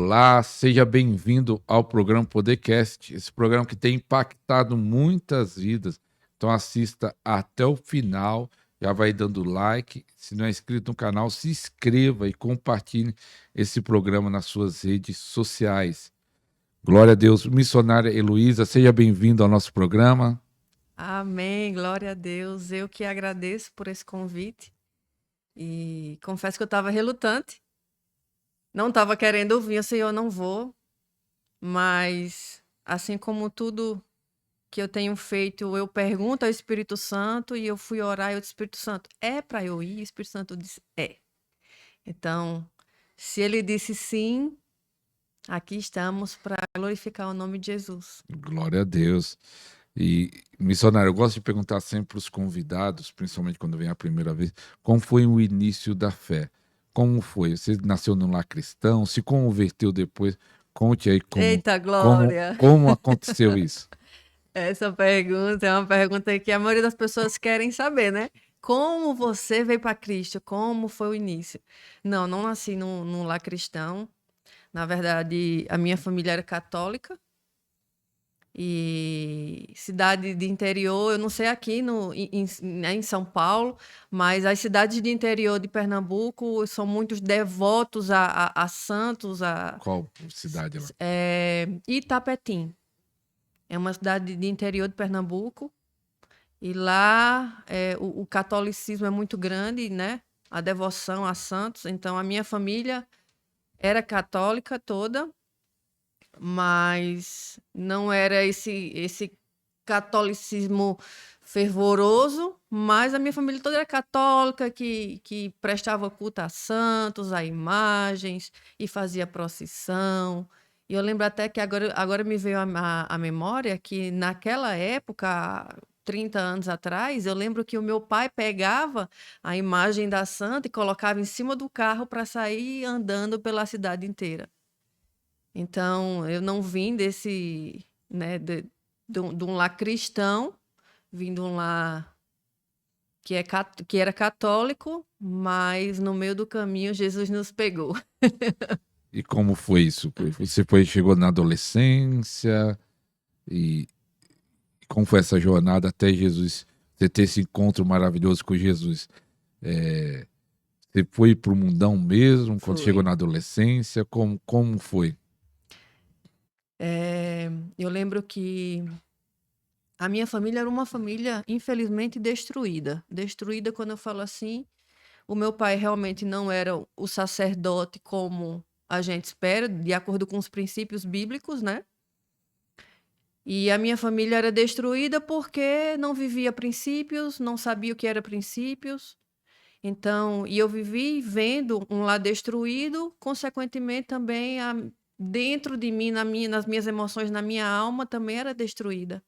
Olá, seja bem-vindo ao programa Podercast, esse programa que tem impactado muitas vidas. Então assista até o final, já vai dando like. Se não é inscrito no canal, se inscreva e compartilhe esse programa nas suas redes sociais. Glória a Deus. Missionária Heloísa, seja bem-vindo ao nosso programa. Amém, glória a Deus. Eu que agradeço por esse convite e confesso que eu estava relutante, não estava querendo ouvir, eu sei, eu não vou, mas assim como tudo que eu tenho feito, eu pergunto ao Espírito Santo e eu fui orar e eu disse, Espírito Santo, é para eu ir? O Espírito Santo disse, é. Então, se ele disse sim, aqui estamos para glorificar o nome de Jesus. Glória a Deus. E, missionário, eu gosto de perguntar sempre para os convidados, principalmente quando vem a primeira vez, como foi o início da fé? Como foi? Você nasceu num lar cristão, se converteu depois? Conte aí Eita, como, glória! como aconteceu isso. Essa pergunta é uma pergunta que a maioria das pessoas querem saber, né? Como você veio para Cristo? Como foi o início? Não nasci num lar cristão. Na verdade, a minha família era católica e cidade de interior, eu não sei aqui né, em São Paulo, mas as cidades de interior de Pernambuco são muitos devotos a santos, Qual cidade lá? Itapetim. É uma cidade de interior de Pernambuco. E lá o catolicismo é muito grande, né? A devoção a santos. Então, a minha família era católica toda, mas não era esse catolicismo fervoroso, mas a minha família toda era católica, que prestava culto a santos, a imagens, e fazia procissão. E eu lembro até que agora me veio a memória que naquela época, 30 anos atrás, eu lembro que o meu pai pegava a imagem da santa e colocava em cima do carro para sair andando pela cidade inteira. Então, eu não vim desse, né, de um lar cristão, vim de um lar que era católico, mas no meio do caminho Jesus nos pegou. E como foi isso? Chegou na adolescência e como foi essa jornada até Jesus, você ter esse encontro maravilhoso com Jesus? É, Você foi para o mundão mesmo, quando chegou Fui. na adolescência? Como foi? Eu lembro que a minha família era uma família, infelizmente, destruída. Destruída, quando eu falo assim, o meu pai realmente não era o sacerdote como a gente espera, de acordo com os princípios bíblicos, né? E a minha família era destruída porque não vivia princípios, não sabia o que era princípios. Então, e eu vivi vendo um lar destruído, consequentemente também dentro de mim, nas minhas emoções, na minha alma também era destruída.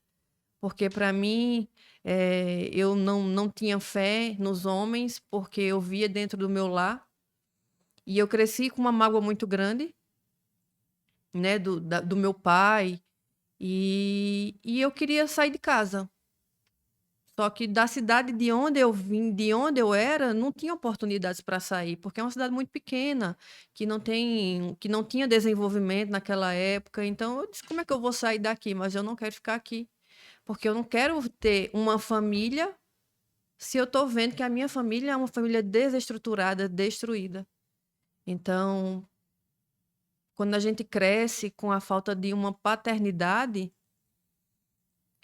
Porque para mim, eu não tinha fé nos homens, porque eu via dentro do meu lar. E eu cresci com uma mágoa muito grande, né, do meu pai. E eu queria sair de casa. Só que da cidade de onde eu vim, de onde eu era, não tinha oportunidades para sair, porque é uma cidade muito pequena, que não tinha desenvolvimento naquela época. Então eu disse, como é que eu vou sair daqui? Mas eu não quero ficar aqui, porque eu não quero ter uma família se eu estou vendo que a minha família é uma família desestruturada, destruída. Então, quando a gente cresce com a falta de uma paternidade,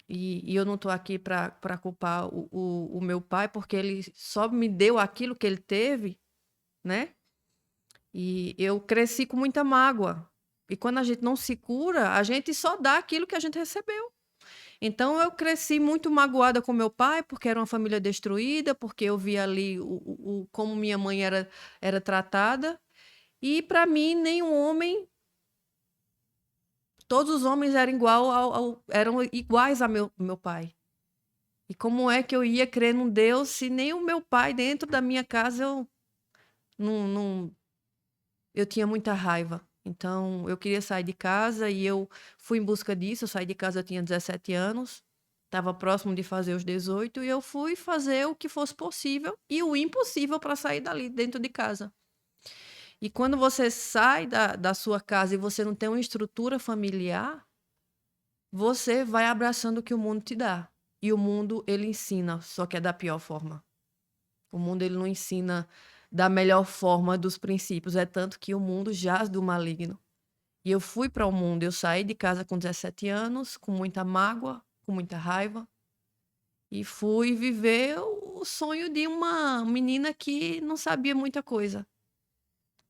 e eu não estou aqui para culpar o meu pai, porque ele só me deu aquilo que ele teve, né? E eu cresci com muita mágoa. E quando a gente não se cura, a gente só dá aquilo que a gente recebeu. Então eu cresci muito magoada com meu pai, porque era uma família destruída, porque eu via ali como minha mãe era tratada. E para mim, nenhum homem, todos os homens eram, eram iguais a meu pai. E como é que eu ia crer num Deus se nem o meu pai dentro da minha casa não eu tinha muita raiva. Então eu queria sair de casa e eu fui em busca disso. Eu saí de casa, eu tinha 17 anos, estava próximo de fazer os 18 e eu fui fazer o que fosse possível e o impossível para sair dali dentro de casa. E quando você sai da sua casa e você não tem uma estrutura familiar, você vai abraçando o que o mundo te dá. E o mundo, ele ensina, só que é da pior forma. O mundo, ele não ensina da melhor forma dos princípios. É tanto que o mundo jaz do maligno. E eu fui para o mundo, eu saí de casa com 17 anos, com muita mágoa, com muita raiva. E fui viver o sonho de uma menina que não sabia muita coisa.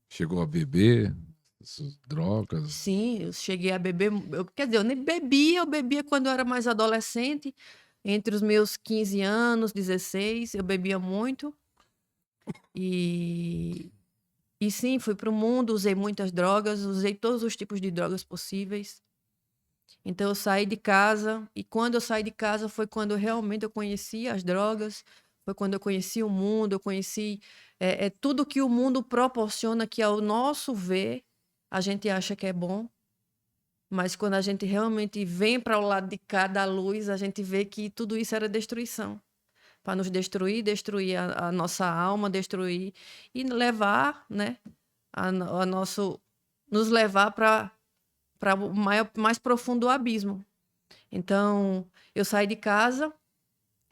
Chegou a beber essas drogas? Sim, eu cheguei a beber. Quer dizer, eu nem bebia, eu bebia quando eu era mais adolescente, entre os meus 15 anos, 16, eu bebia muito. E, e sim, fui para o mundo, usei muitas drogas, usei todos os tipos de drogas possíveis. Então eu saí de casa, e quando eu saí de casa foi quando realmente eu conheci as drogas, foi quando eu conheci o mundo, eu conheci tudo que o mundo proporciona, que ao nosso ver, a gente acha que é bom, mas quando a gente realmente vem para o lado de cá da luz, a gente vê que tudo isso era destruição. Para nos destruir, destruir a nossa alma, destruir e levar, né, a nosso, nos levar para o mais profundo abismo. Então, eu saí de casa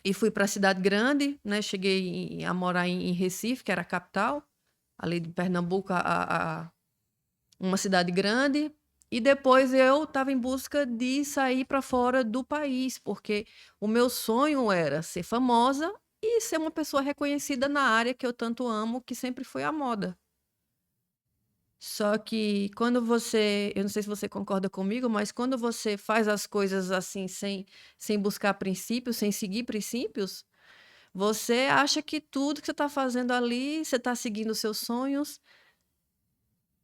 e fui para a cidade grande, né? Cheguei a morar em Recife, que era a capital, ali de Pernambuco, uma cidade grande. E depois eu estava em busca de sair para fora do país, porque o meu sonho era ser famosa e ser uma pessoa reconhecida na área que eu tanto amo, que sempre foi a moda. Só que quando você, eu não sei se você concorda comigo, mas quando você faz as coisas assim, sem buscar princípios, sem seguir princípios, você acha que tudo que você está fazendo ali, você está seguindo os seus sonhos,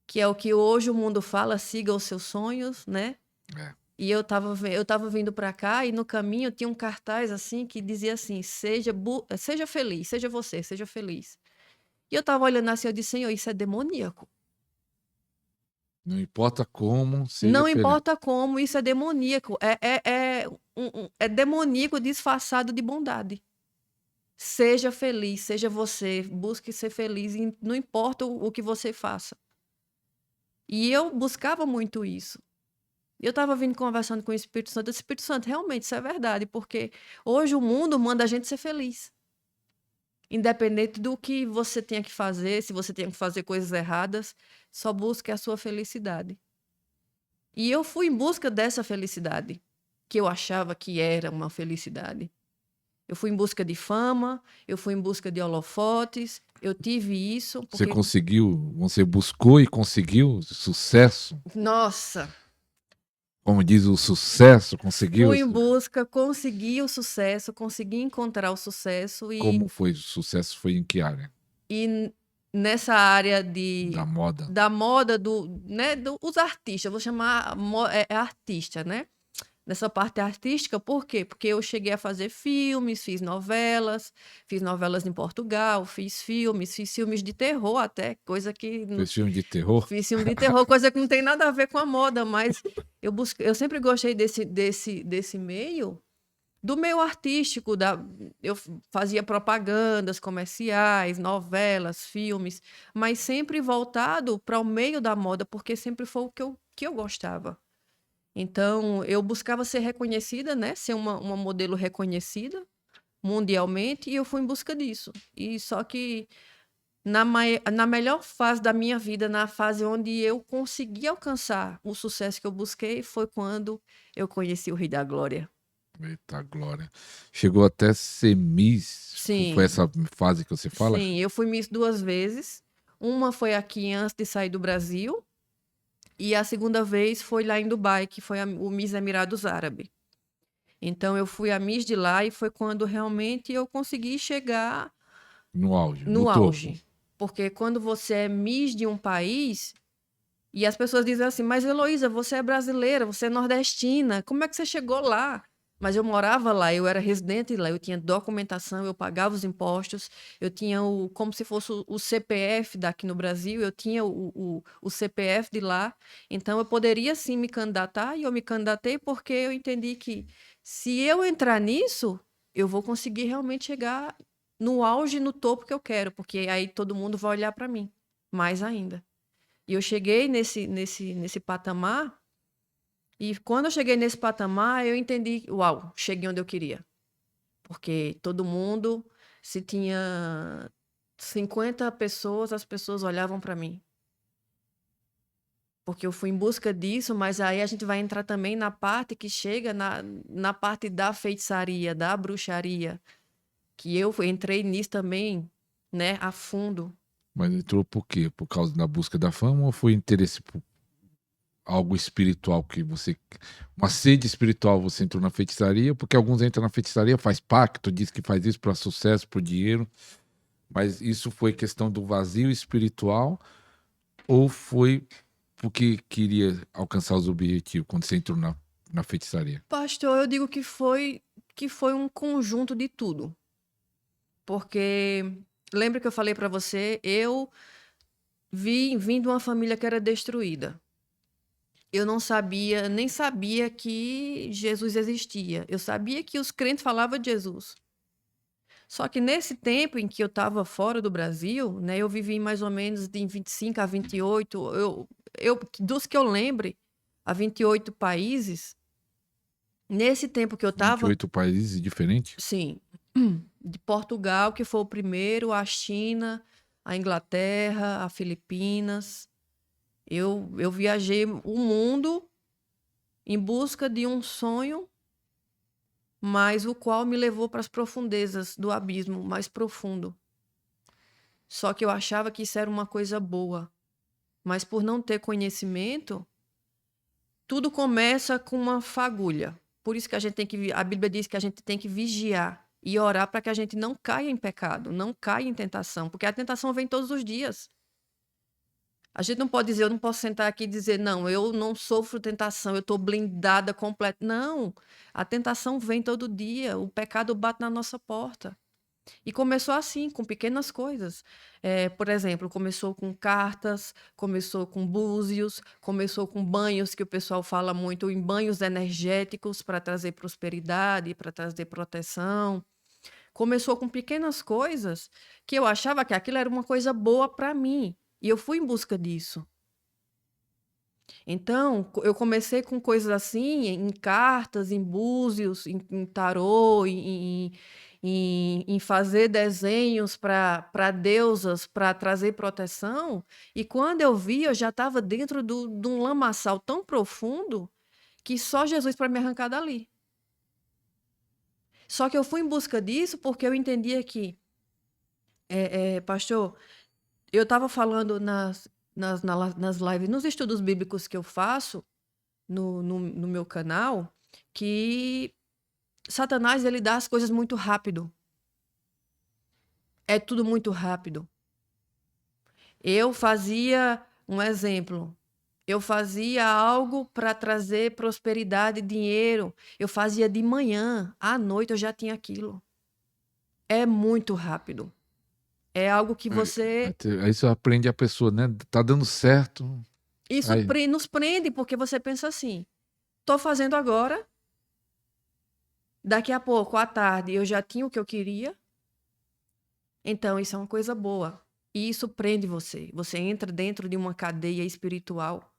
que é o que hoje o mundo fala, siga os seus sonhos, né? É. E eu tava vindo para cá e no caminho tinha um cartaz assim que dizia assim: seja feliz, seja você, seja feliz. E eu tava olhando assim, eu disse: Senhor, isso é demoníaco. Não importa como, seja Não feliz. importa como, isso é demoníaco. É demoníaco disfarçado de bondade. Seja feliz, seja você, busque ser feliz, não importa o que você faça. E eu buscava muito isso. Eu estava vindo conversando com o Espírito Santo. Espírito Santo, realmente, isso é verdade, porque hoje o mundo manda a gente ser feliz. Independente do que você tenha que fazer, se você tenha que fazer coisas erradas, só busque a sua felicidade. E eu fui em busca dessa felicidade, que eu achava que era uma felicidade. Eu fui em busca de fama, eu fui em busca de holofotes, eu tive isso, Você porque, conseguiu, você buscou e conseguiu sucesso? nossa, Como diz o sucesso, conseguiu? fui em busca, consegui o sucesso, consegui encontrar o sucesso Como foi o sucesso? Foi em que área? e nessa área Da moda? da moda, né, os artistas, eu vou chamar artista, né? Nessa parte artística, por quê? Porque eu cheguei a fazer filmes, fiz novelas em Portugal, fiz filmes de terror até, coisa que Fez filme de terror? fiz filme de terror, coisa que não tem nada a ver com a moda, mas eu sempre gostei desse meio, do meio artístico, eu fazia propagandas comerciais, novelas, filmes, mas sempre voltado para o meio da moda, porque sempre foi o que eu gostava. Então, eu buscava ser reconhecida, né? Ser uma modelo reconhecida mundialmente, e eu fui em busca disso. E só que na melhor fase da minha vida, na fase onde eu consegui alcançar o sucesso que eu busquei, foi quando eu conheci o Rei da Glória. Eita glória. Chegou até a ser Miss. Foi Sim, essa fase que você fala? sim, eu fui Miss 2 vezes. Uma foi aqui antes de sair do Brasil, e a segunda vez foi lá em Dubai, que foi o Miss Emirados Árabes. Então eu fui a Miss de lá e foi quando realmente eu consegui chegar No auge, no no topo. auge. Porque quando você é Miss de um país, e as pessoas dizem assim, mas Heloísa, você é brasileira, você é nordestina, como é que você chegou lá? Mas eu morava lá, eu era residente lá, eu tinha documentação, eu pagava os impostos, eu tinha como se fosse o CPF daqui no Brasil, eu tinha o CPF de lá, então eu poderia sim me candidatar, e eu me candidatei porque eu entendi que se eu entrar nisso, eu vou conseguir realmente chegar no auge, no topo que eu quero, porque aí todo mundo vai olhar para mim, mais ainda. E eu cheguei nesse patamar, e quando eu cheguei nesse patamar, eu entendi, uau, cheguei onde eu queria. Porque todo mundo, se tinha 50 pessoas, as pessoas olhavam para mim. Porque eu fui em busca disso, mas aí a gente vai entrar também na parte que chega na parte da feitiçaria, da bruxaria, que eu entrei nisso também, né, a fundo. Mas entrou por quê? Por causa da busca da fama ou foi interesse por algo espiritual que você. Uma sede espiritual, você entrou na feitiçaria? Porque alguns entram na feitiçaria, faz pacto, diz que faz isso para sucesso, por dinheiro. Mas isso foi questão do vazio espiritual ou foi porque queria alcançar os objetivos quando você entrou na feitiçaria? Pastor, eu digo que foi um conjunto de tudo. Porque lembra que eu falei para você, eu vim de uma família que era destruída. Eu não sabia, nem sabia que Jesus existia. Eu sabia que os crentes falavam de Jesus. Só que nesse tempo em que eu estava fora do Brasil, né, eu vivi mais ou menos de 25 a 28, dos que eu lembre, a 28 países. Nesse tempo que eu estava, 28 países diferentes? sim, de Portugal, que foi o primeiro, a China, a Inglaterra, a Filipinas. Eu viajei o mundo em busca de um sonho, mas o qual me levou para as profundezas do abismo mais profundo. Só que eu achava que isso era uma coisa boa, mas por não ter conhecimento, tudo começa com uma fagulha. Por isso que a Bíblia diz que a gente tem que vigiar e orar para que a gente não caia em pecado, não caia em tentação, porque a tentação vem todos os dias. A gente não pode dizer, eu não posso sentar aqui e dizer, não, eu não sofro tentação, eu estou blindada completa. Não, a tentação vem todo dia, o pecado bate na nossa porta. E começou assim, com pequenas coisas. Por exemplo, começou com cartas, começou com búzios, começou com banhos, que o pessoal fala muito em banhos energéticos para trazer prosperidade, para trazer proteção. Começou com pequenas coisas que eu achava que aquilo era uma coisa boa para mim. E eu fui em busca disso. Então, eu comecei com coisas assim, em cartas, em búzios, em tarô, em fazer desenhos para deusas, para trazer proteção. E quando eu vi, eu já estava dentro de um lamaçal tão profundo que só Jesus para me arrancar dali. Só que eu fui em busca disso porque eu entendia que, pastor, eu estava falando nas lives, nos estudos bíblicos que eu faço no meu canal, que Satanás ele dá as coisas muito rápido. É tudo muito rápido. Eu fazia um exemplo. Eu fazia algo para trazer prosperidade, dinheiro. Eu fazia de manhã, à noite eu já tinha aquilo. É muito rápido. É algo que você. Aí você aprende a pessoa, né? Tá dando certo. Isso Aí, nos prende, porque você pensa assim: tô fazendo agora, daqui a pouco, à tarde, eu já tinha o que eu queria. Então, isso é uma coisa boa. E isso prende você. Você entra dentro de uma cadeia espiritual.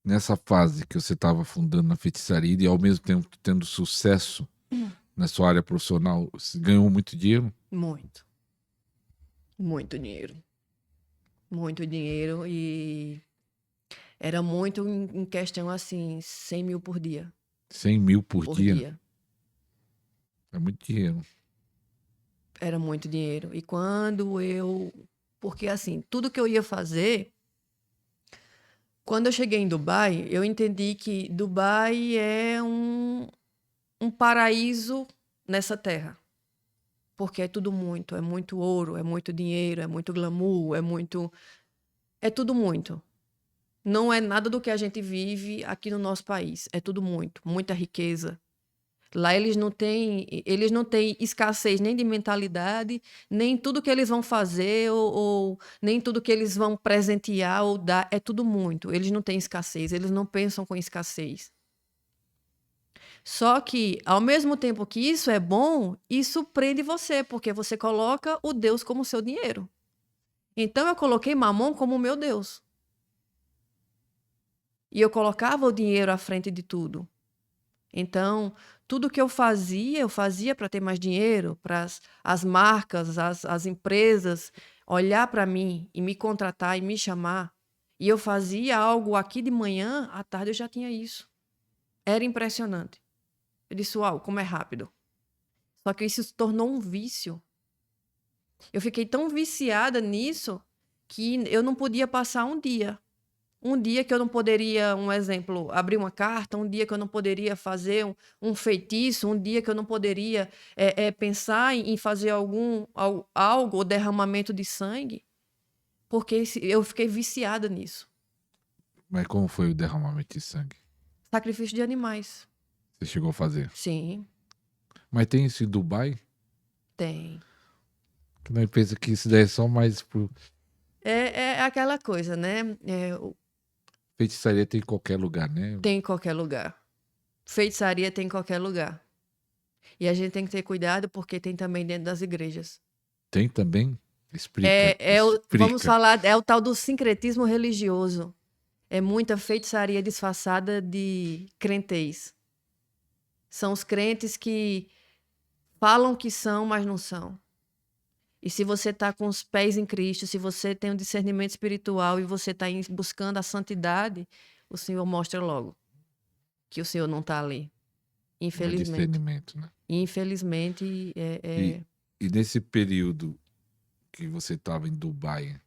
nessa fase que você estava fundando na feitiçaria e ao mesmo tempo tendo sucesso na sua área profissional, você ganhou muito dinheiro? Muito. Muito dinheiro. Muito dinheiro. E era muito em questão assim, 100 mil por dia. 100 mil por Por dia? dia. É muito dinheiro. Era muito dinheiro. E quando eu. Porque assim, tudo que eu ia fazer. Quando eu cheguei em Dubai, eu entendi que Dubai é um paraíso nessa terra. Porque é muito ouro, é muito dinheiro, é muito glamour, é tudo muito. Não é nada do que a gente vive aqui no nosso país, é tudo muito, muita riqueza. Lá eles não têm escassez nem de mentalidade, nem tudo que eles vão fazer ou nem tudo que eles vão presentear ou dar, é tudo muito. Eles não têm escassez, eles não pensam com escassez. Só que, ao mesmo tempo que isso é bom, isso prende você, porque você coloca o Deus como seu dinheiro. Então eu coloquei Mamon como meu Deus. E eu colocava o dinheiro à frente de tudo. Então, tudo que eu fazia para ter mais dinheiro, para as marcas, as empresas olhar para mim e me contratar e me chamar. E eu fazia algo aqui de manhã, à tarde eu já tinha isso. Era impressionante. Eu disse, uau, como é rápido. Só que isso se tornou um vício. Eu fiquei tão viciada nisso que eu não podia passar um dia. Um dia que eu não poderia, um exemplo, abrir uma carta, um dia que eu não poderia fazer um feitiço, um dia que eu não poderia pensar em fazer algo, ou derramamento de sangue, porque eu fiquei viciada nisso. Mas como foi o derramamento de sangue? Sacrifício de animais. Você chegou a fazer? Sim, Mas tem isso em Dubai? tem. Que nós pensa que isso daí é só mais pro... É aquela coisa, né? Feitiçaria tem em qualquer lugar, né? Tem em qualquer lugar. Feitiçaria tem em qualquer lugar. E a gente tem que ter cuidado porque tem também dentro das igrejas. Tem também? Explica, Vamos explica. falar, é o tal do sincretismo religioso. É muita feitiçaria disfarçada de crentez. São os crentes que falam que são, mas não são. E se você está com os pés em Cristo, se você tem um discernimento espiritual e você está buscando a santidade, o Senhor mostra logo que o Senhor não está ali. Não é Infelizmente. discernimento, né? Infelizmente, E nesse período que você estava em Dubai,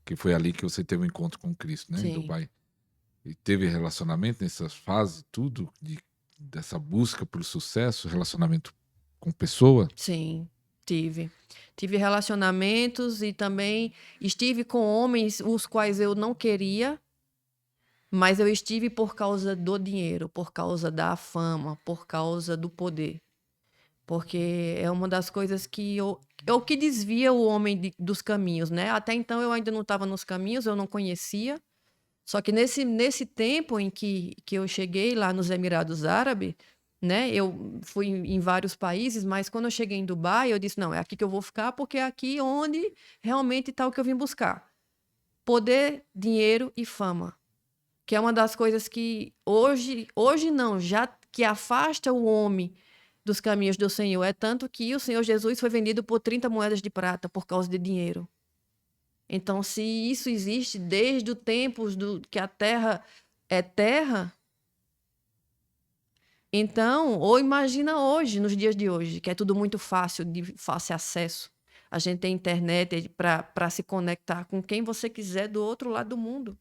que foi ali que você teve um encontro com Cristo, né? Em sim. Dubai. E teve relacionamento nessas fases, tudo, dessa busca pelo sucesso, relacionamento com pessoa? Sim, tive. Tive relacionamentos e também estive com homens os quais eu não queria, mas eu estive por causa do dinheiro, por causa da fama, por causa do poder. Porque é uma das coisas que é o que desvia o homem dos caminhos, né? Até então eu ainda não estava nos caminhos, eu não conhecia. Só que nesse tempo em que eu cheguei lá nos Emirados Árabes, né? Eu fui em vários países, mas quando eu cheguei em Dubai, eu disse, não, é aqui que eu vou ficar, porque é aqui onde realmente está o que eu vim buscar. Poder, dinheiro e fama. Que é uma das coisas que hoje não, já que afasta o homem dos caminhos do Senhor. É tanto que o Senhor Jesus foi vendido por 30 moedas de prata por causa de dinheiro. Então, se isso existe desde o tempo que a terra é terra, então, ou imagina hoje, nos dias de hoje, que é tudo muito fácil, de fácil acesso. A gente tem internet para se conectar com quem você quiser do outro lado do mundo.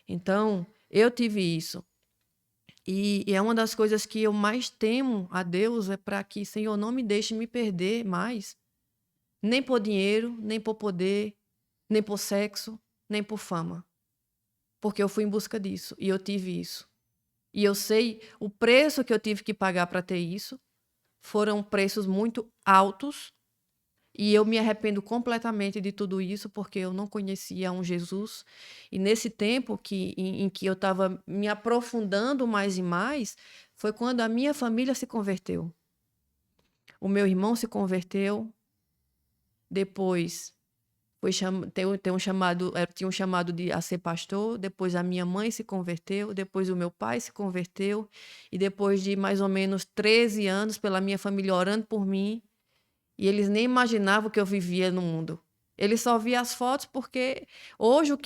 Então, eu tive isso. E é uma das coisas que eu mais temo a Deus, é para que, Senhor, não me deixe me perder mais. Nem por dinheiro, nem por poder, nem por sexo, nem por fama. Porque eu fui em busca disso e eu tive isso. E eu sei o preço que eu tive que pagar para ter isso. Foram preços muito altos. E eu me arrependo completamente de tudo isso, porque eu não conhecia um Jesus. E nesse tempo em que eu estava me aprofundando mais e mais, foi quando a minha família se converteu. O meu irmão se converteu. Depois tinha um chamado a ser pastor. Depois a minha mãe se converteu. Depois o meu pai se converteu. E depois de mais ou menos 13 anos, pela minha família orando por mim, e eles nem imaginavam que eu vivia no mundo. Eles só viam as fotos porque hoje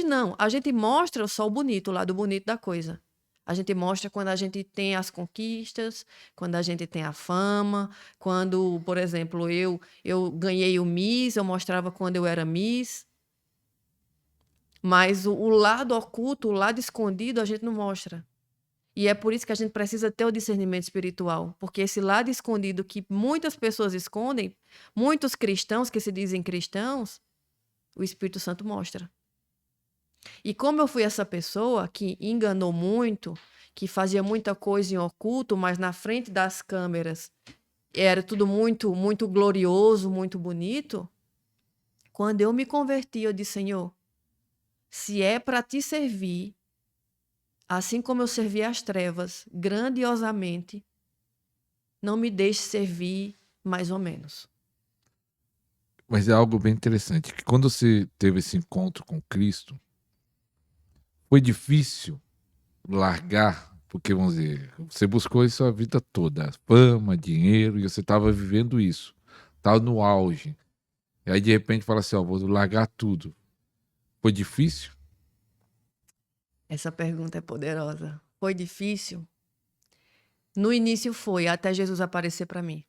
não, a gente mostra só o bonito, o lado bonito da coisa. A gente mostra quando a gente tem as conquistas, quando a gente tem a fama, quando, por exemplo, eu ganhei o Miss, eu mostrava quando eu era Miss. Mas o lado oculto, o lado escondido, a gente não mostra. E é por isso que a gente precisa ter o discernimento espiritual, porque esse lado escondido que muitas pessoas escondem, muitos cristãos que se dizem cristãos, o Espírito Santo mostra. E como eu fui essa pessoa que enganou muito, que fazia muita coisa em oculto, mas na frente das câmeras era tudo muito, muito glorioso, muito bonito, quando eu me converti, eu disse, Senhor, se é para te servir, assim como eu servi as trevas grandiosamente, não me deixe servir mais ou menos. Mas é algo bem interessante, que quando você teve esse encontro com Cristo, foi difícil largar, porque vamos dizer, você buscou isso a vida toda, fama, dinheiro, e você estava vivendo isso, estava no auge. E aí de repente fala assim, ó, vou largar tudo. Foi difícil? Essa pergunta é poderosa. Foi difícil? No início foi, até Jesus aparecer para mim.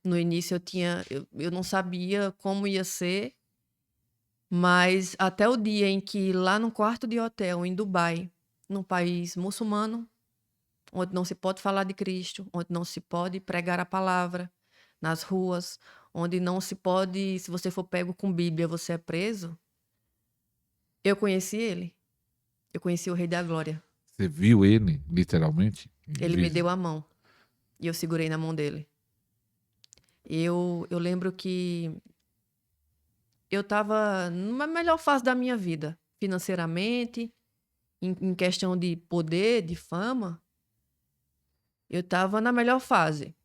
No início eu não sabia como ia ser, mas até o dia em que lá no quarto de hotel em Dubai, num país muçulmano, onde não se pode falar de Cristo, onde não se pode pregar a palavra nas ruas, onde não se pode, se você for pego com Bíblia, você é preso. Eu conheci ele. Eu conheci o Rei da Glória. Você viu ele, literalmente? Ele me deu a mão e eu segurei na mão dele. Eu lembro que eu estava numa melhor fase da minha vida, financeiramente, em questão de poder, de fama. Eu estava na melhor fase.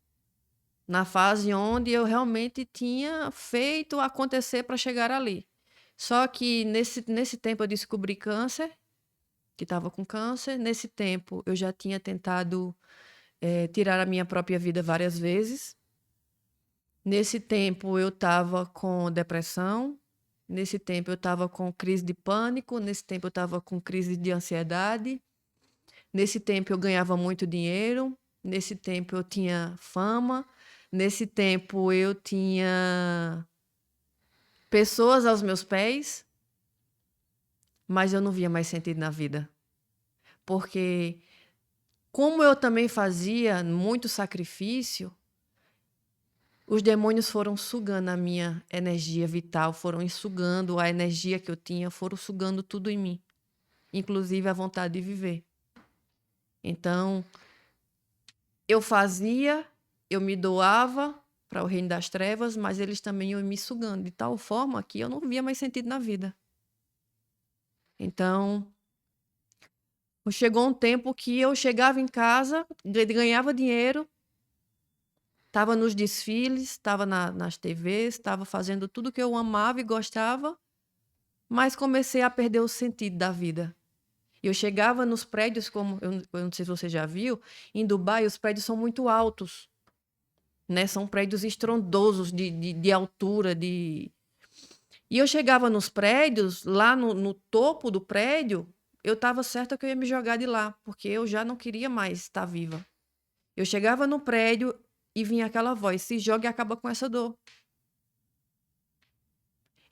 Na fase onde eu realmente tinha feito acontecer para chegar ali. Só que nesse tempo eu descobri câncer, que estava com câncer. Nesse tempo eu já tinha tentado tirar a minha própria vida várias vezes. Nesse tempo eu estava com depressão. Nesse tempo eu estava com crise de pânico. Nesse tempo eu estava com crise de ansiedade. Nesse tempo eu ganhava muito dinheiro. Nesse tempo eu tinha fama. Nesse tempo eu tinha pessoas aos meus pés, mas eu não via mais sentido na vida. Porque, como eu também fazia muito sacrifício, os demônios foram sugando a minha energia vital, foram sugando a energia que eu tinha, foram sugando tudo em mim, inclusive a vontade de viver. Então, eu fazia, eu me doava para o reino das trevas, mas eles também iam me sugando de tal forma que eu não via mais sentido na vida. Então, chegou um tempo que eu chegava em casa, ganhava dinheiro, estava nos desfiles, estava nas TVs, estava fazendo tudo que eu amava e gostava, mas comecei a perder o sentido da vida. Eu chegava nos prédios, como eu não sei se você já viu, em Dubai os prédios são muito altos, né? São prédios estrondosos de altura, E eu chegava nos prédios, lá no topo do prédio, eu estava certa que eu ia me jogar de lá, porque eu já não queria mais estar viva. Eu chegava no prédio e vinha aquela voz: se joga e acaba com essa dor.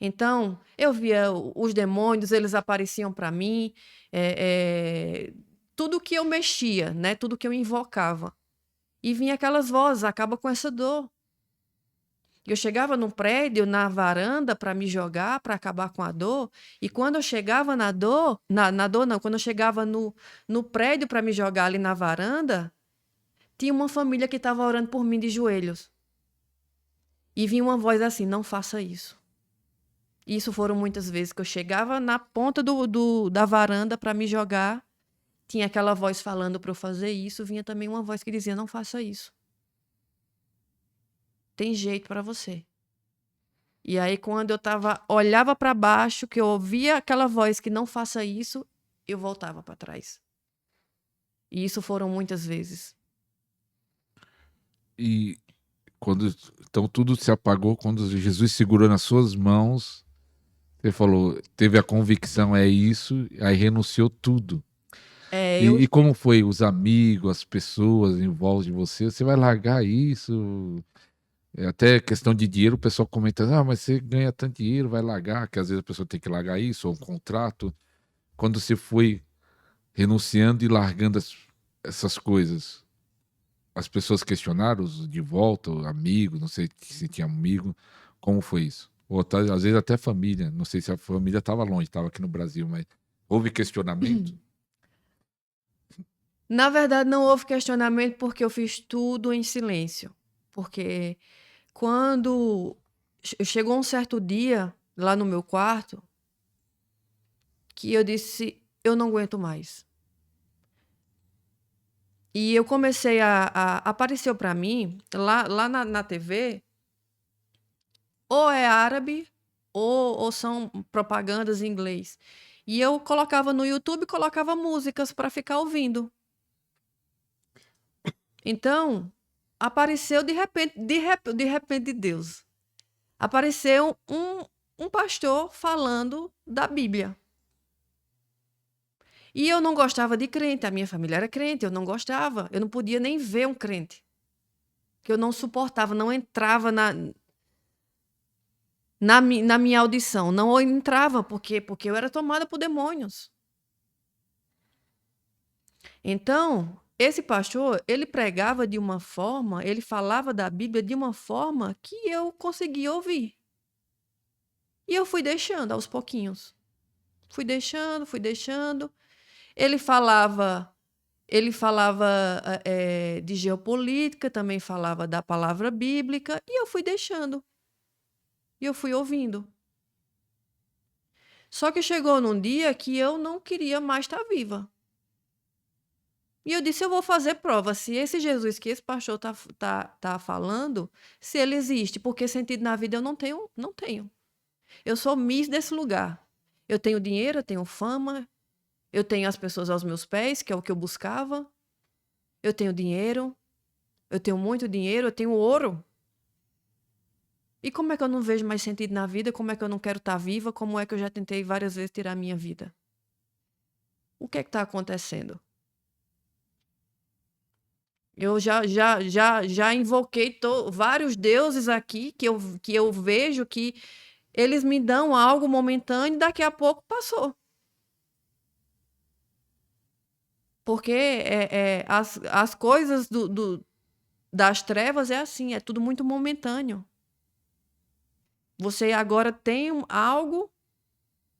Então, eu via os demônios, eles apareciam para mim, tudo que eu mexia, né? Tudo que eu invocava. E vinha aquelas vozes: acaba com essa dor. Eu chegava no prédio, na varanda, para me jogar, para acabar com a dor. E quando eu chegava na dor, na dor não, quando eu chegava no prédio para me jogar ali na varanda, tinha uma família que estava orando por mim de joelhos. E vinha uma voz assim: não faça isso. E isso foram muitas vezes que eu chegava na ponta da varanda para me jogar. Tinha aquela voz falando para eu fazer isso. Vinha também uma voz que dizia: não faça isso. Tem jeito para você. E aí, quando eu olhava para baixo, que eu ouvia aquela voz que não faça isso, eu voltava para trás. E isso foram muitas vezes. E então tudo se apagou quando Jesus segurou nas suas mãos, você falou, teve a convicção, é isso, aí renunciou tudo. É, E como foi os amigos, as pessoas em volta de você? Você vai largar isso? Até questão de dinheiro, o pessoal comenta, ah, mas você ganha tanto dinheiro, vai largar, que às vezes a pessoa tem que largar isso, ou um contrato. Quando você foi renunciando e largando essas coisas, as pessoas questionaram de volta, o amigo, não sei se tinha amigo, como foi isso? Ou às vezes até família, não sei se a família estava longe, estava aqui no Brasil, mas houve questionamento? na verdade, não houve questionamento porque eu fiz tudo em silêncio. Porque quando chegou um certo dia, lá no meu quarto, que eu disse: eu não aguento mais. E eu comecei apareceu para mim, lá na TV, ou é árabe, ou são propagandas em inglês. E eu colocava no YouTube, colocava músicas para ficar ouvindo. Então, apareceu de repente, de repente de Deus. Apareceu um pastor falando da Bíblia. E eu não gostava de crente, a minha família era crente, eu não gostava, eu não podia nem ver um crente. Que eu não suportava, não entrava na minha audição, não entrava, porque eu era tomada por demônios. Então, esse pastor, ele pregava de uma forma, ele falava da Bíblia de uma forma que eu conseguia ouvir. E eu fui deixando aos pouquinhos. Fui deixando, fui deixando. Ele falava, de geopolítica, também falava da palavra bíblica, e eu fui deixando. E eu fui ouvindo. Só que chegou num dia que eu não queria mais estar viva. E eu disse, eu vou fazer prova se esse Jesus que esse pastor tá falando, se ele existe, porque sentido na vida eu não tenho, não tenho. Eu sou miss desse lugar. Eu tenho dinheiro, eu tenho fama, eu tenho as pessoas aos meus pés, que é o que eu buscava. Eu tenho dinheiro, eu tenho muito dinheiro, eu tenho ouro. E como é que eu não vejo mais sentido na vida? Como é que eu não quero estar viva? Como é que eu já tentei várias vezes tirar a minha vida? O que é que está acontecendo? Eu já invoquei vários deuses aqui que eu vejo que eles me dão algo momentâneo e daqui a pouco passou. Porque as coisas das trevas é assim, é tudo muito momentâneo. Você agora tem algo,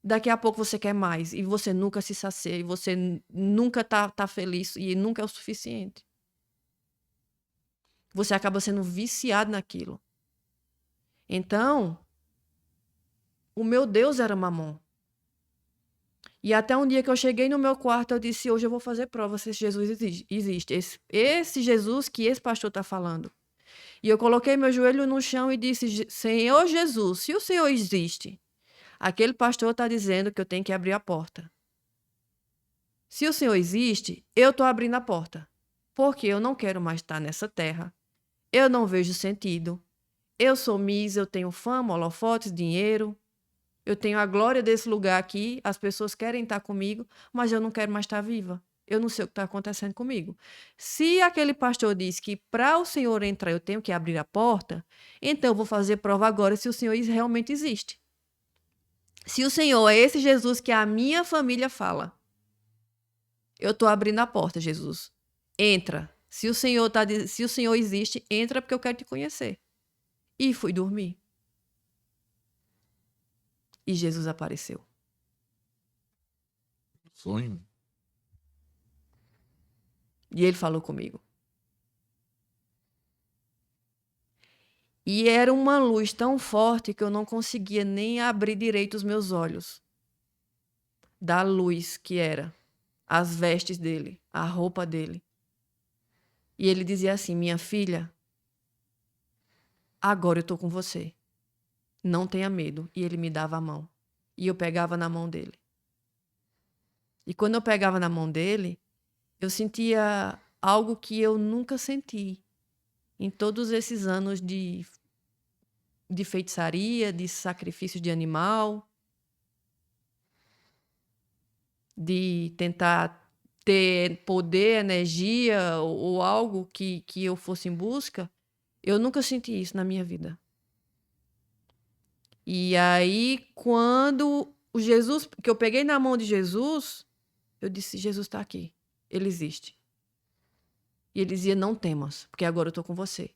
daqui a pouco você quer mais. E você nunca se sacia, e você nunca tá feliz, e nunca é o suficiente. Você acaba sendo viciado naquilo. Então, o meu Deus era Mamon. E até um dia que eu cheguei no meu quarto, eu disse, hoje eu vou fazer prova se esse Jesus existe. Esse Jesus que esse pastor está falando. E eu coloquei meu joelho no chão e disse, Senhor Jesus, se o Senhor existe, aquele pastor está dizendo que eu tenho que abrir a porta. Se o Senhor existe, eu estou abrindo a porta. Porque eu não quero mais estar nessa terra. Eu não vejo sentido. Eu sou Miss, eu tenho fama, holofotes, dinheiro. Eu tenho a glória desse lugar aqui. As pessoas querem estar comigo, mas eu não quero mais estar viva. Eu não sei o que está acontecendo comigo. Se aquele pastor diz que para o Senhor entrar eu tenho que abrir a porta, então eu vou fazer prova agora se o Senhor realmente existe. Se o Senhor é esse Jesus que a minha família fala, eu estou abrindo a porta, Jesus. Entra. Se o Senhor existe, entra porque eu quero te conhecer. E fui dormir. E Jesus apareceu. Sonho. E ele falou comigo. E era uma luz tão forte que eu não conseguia nem abrir direito os meus olhos. Da luz que era. As vestes dele, a roupa dele. E ele dizia assim, minha filha, agora eu estou com você. Não tenha medo. E ele me dava a mão. E eu pegava na mão dele. E quando eu pegava na mão dele, eu sentia algo que eu nunca senti em todos esses anos de feitiçaria, de sacrifício de animal, de tentar ter poder, energia ou algo que eu fosse em busca. Eu nunca senti isso na minha vida. E aí, quando o Jesus, que eu peguei na mão de Jesus, eu disse, Jesus está aqui, ele existe. E ele dizia, não temas, porque agora eu estou com você.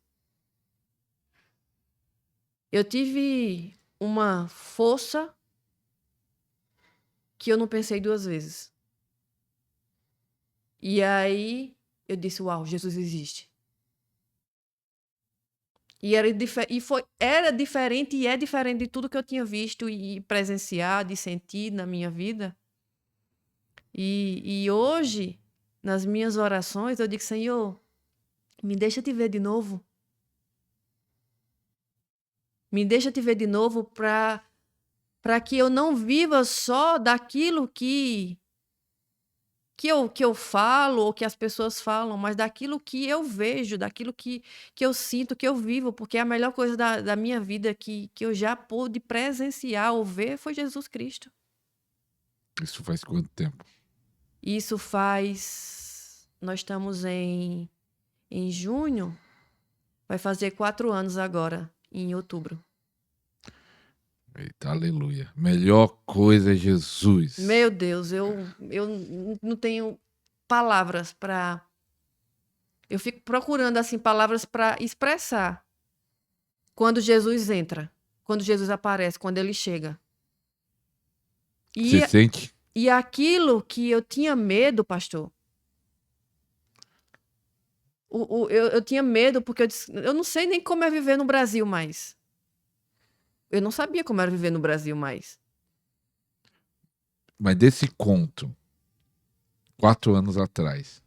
Eu tive uma força que eu não pensei duas vezes. E aí eu disse, uau, Jesus existe. E era diferente e é diferente de tudo que eu tinha visto e presenciado e sentido na minha vida. E hoje, nas minhas orações, eu digo, Senhor, me deixa te ver de novo. Me deixa te ver de novo para que eu não viva só daquilo que eu falo ou que as pessoas falam, mas daquilo que eu vejo, daquilo que eu sinto, que eu vivo, porque a melhor coisa da minha vida que eu já pude presenciar ou ver foi Jesus Cristo. Isso faz quanto tempo? Isso faz. Nós estamos em junho, vai fazer 4 anos agora, em outubro. Eita, aleluia. Melhor coisa é Jesus. Meu Deus, eu não tenho palavras para. Eu fico procurando assim palavras para expressar quando Jesus entra, quando Jesus aparece, quando ele chega. Você E, sente? e aquilo que eu tinha medo, pastor, eu tinha medo porque eu não sei nem como é viver no Brasil mais. Eu não sabia como era viver no Brasil mais. Mas desse conto, 4 anos atrás,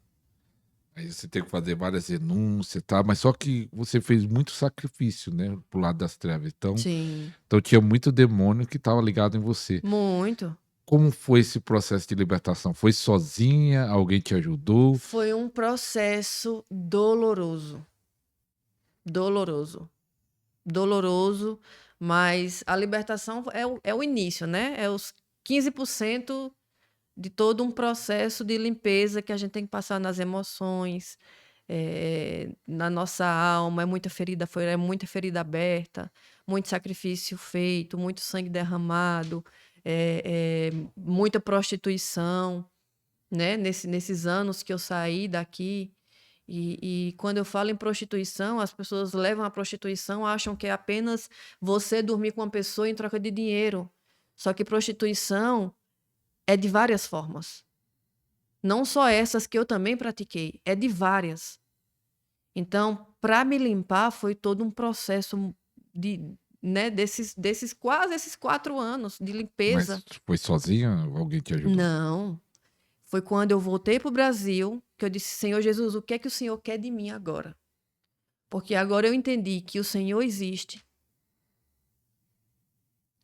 aí você tem que fazer várias renúncias, tá? Mas só que você fez muito sacrifício, né? Pro lado das trevas. Sim, Então tinha muito demônio que estava ligado em você. muito. Como foi esse processo de libertação? Foi sozinha? Alguém te ajudou? Foi um processo doloroso, doloroso, doloroso, mas a libertação é o início, né? É os 15% de todo um processo de limpeza que a gente tem que passar nas emoções, na nossa alma. É muita ferida aberta, muito sacrifício feito, muito sangue derramado, muita prostituição, né? Nesses anos que eu saí daqui. E quando eu falo em prostituição, as pessoas levam a prostituição, acham que é apenas você dormir com uma pessoa em troca de dinheiro. Só que prostituição é de várias formas. Não só essas que eu também pratiquei, é de várias. Então, para me limpar, foi todo um processo né, desses quase esses 4 anos de limpeza. Mas foi sozinha ou alguém te ajudou? Não. Foi quando eu voltei para o Brasil que eu disse: Senhor Jesus, o que é que o Senhor quer de mim agora? Porque agora eu entendi que o Senhor existe.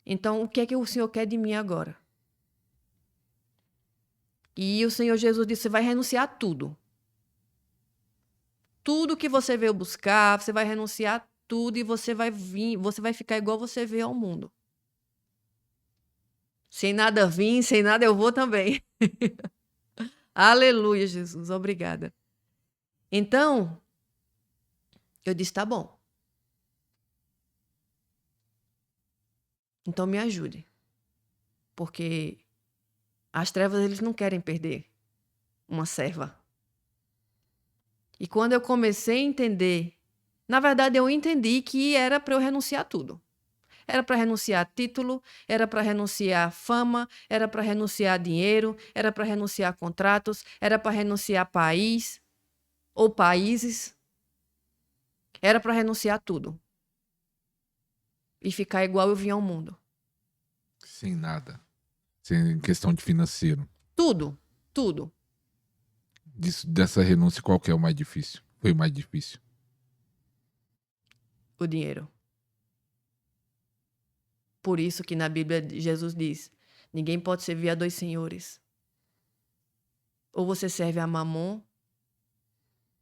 Então, o que é que o Senhor quer de mim agora? E o Senhor Jesus disse: você vai renunciar a tudo. Tudo que você veio buscar, você vai renunciar a tudo e você vai ficar igual você veio ao mundo. Sem nada vim, sem nada eu vou também. Aleluia, Jesus, obrigada. Então, eu disse: tá bom. Então me ajude. Porque as trevas, eles não querem perder uma serva. E quando eu comecei a entender, na verdade eu entendi que era para eu renunciar a tudo. Era para renunciar a título, era para renunciar a fama, era para renunciar a dinheiro, era para renunciar a contratos, era para renunciar a país ou países. Era para renunciar a tudo. E ficar igual eu vim ao mundo. Sem nada. Sem questão de financeiro. Tudo, tudo. Dessa renúncia, qual que é o mais difícil? Foi o mais difícil. O dinheiro. Por isso que na Bíblia Jesus diz: ninguém pode servir a dois senhores. Ou você serve a Mamon,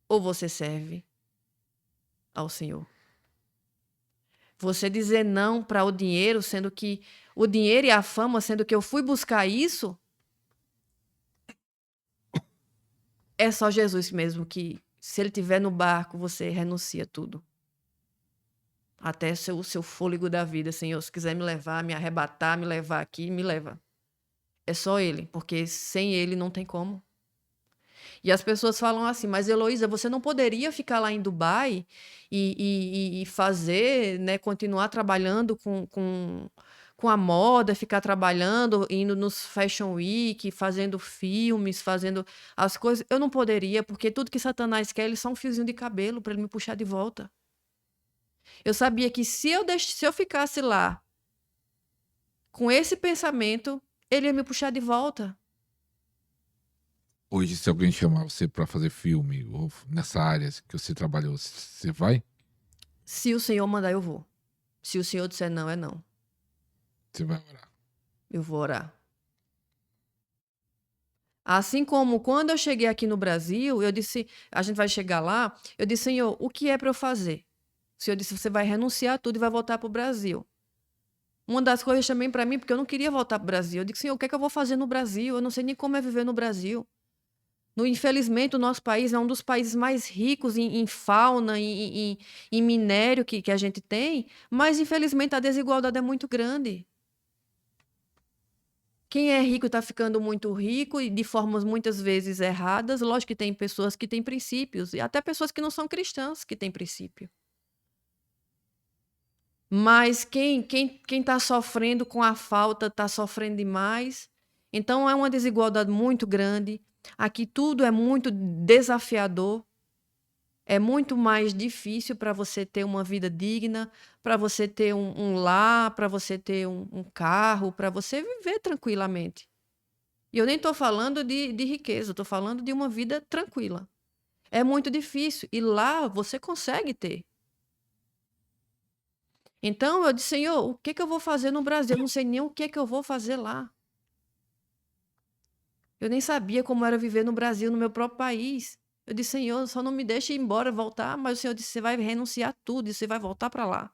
ou você serve ao Senhor. Você dizer não para o dinheiro, sendo que o dinheiro e a fama, sendo que eu fui buscar isso, é só Jesus mesmo que, se ele estiver no barco, você renuncia tudo. Até o seu fôlego da vida, Senhor. Se quiser me levar, me arrebatar, me levar aqui, me leva. É só ele, porque sem ele não tem como. E as pessoas falam assim: mas Heloísa, você não poderia ficar lá em Dubai e fazer, né, continuar trabalhando com a moda, ficar trabalhando, indo nos Fashion Week, fazendo filmes, fazendo as coisas. Eu não poderia, porque tudo que Satanás quer, ele é só um fiozinho de cabelo para ele me puxar de volta. Eu sabia que se eu ficasse lá com esse pensamento, ele ia me puxar de volta. Hoje, se alguém chamar você para fazer filme ou nessa área que você trabalhou, você vai? Se o Senhor mandar, eu vou. Se o Senhor disser não, é não. Você vai orar. Eu vou orar. Assim como quando eu cheguei aqui no Brasil, eu disse, a gente vai chegar lá, eu disse, Senhor, o que é para eu fazer? O Senhor disse, você vai renunciar a tudo e vai voltar para o Brasil. Uma das coisas também para mim, porque eu não queria voltar para o Brasil. Eu disse, Senhor, o que é que eu vou fazer no Brasil? Eu não sei nem como é viver no Brasil. Infelizmente, o nosso país é um dos países mais ricos em fauna, em minério que a gente tem, mas infelizmente a desigualdade é muito grande. Quem é rico está ficando muito rico e de formas muitas vezes erradas. Lógico que tem pessoas que têm princípios, e até pessoas que não são cristãs que têm princípio. Mas quem está sofrendo com a falta está sofrendo demais. Então é uma desigualdade muito grande. Aqui tudo é muito desafiador. É muito mais difícil para você ter uma vida digna, para você ter um lar, para você ter um carro, para você viver tranquilamente. E eu nem estou falando de riqueza, estou falando de uma vida tranquila. É muito difícil. E lá você consegue ter. Então eu disse, Senhor, o que eu vou fazer no Brasil? Eu não sei nem o que eu vou fazer lá. Eu nem sabia como era viver no Brasil, no meu próprio país. Eu disse, Senhor, só não me deixe ir embora, voltar. Mas o Senhor disse, você vai renunciar a tudo e você vai voltar para lá.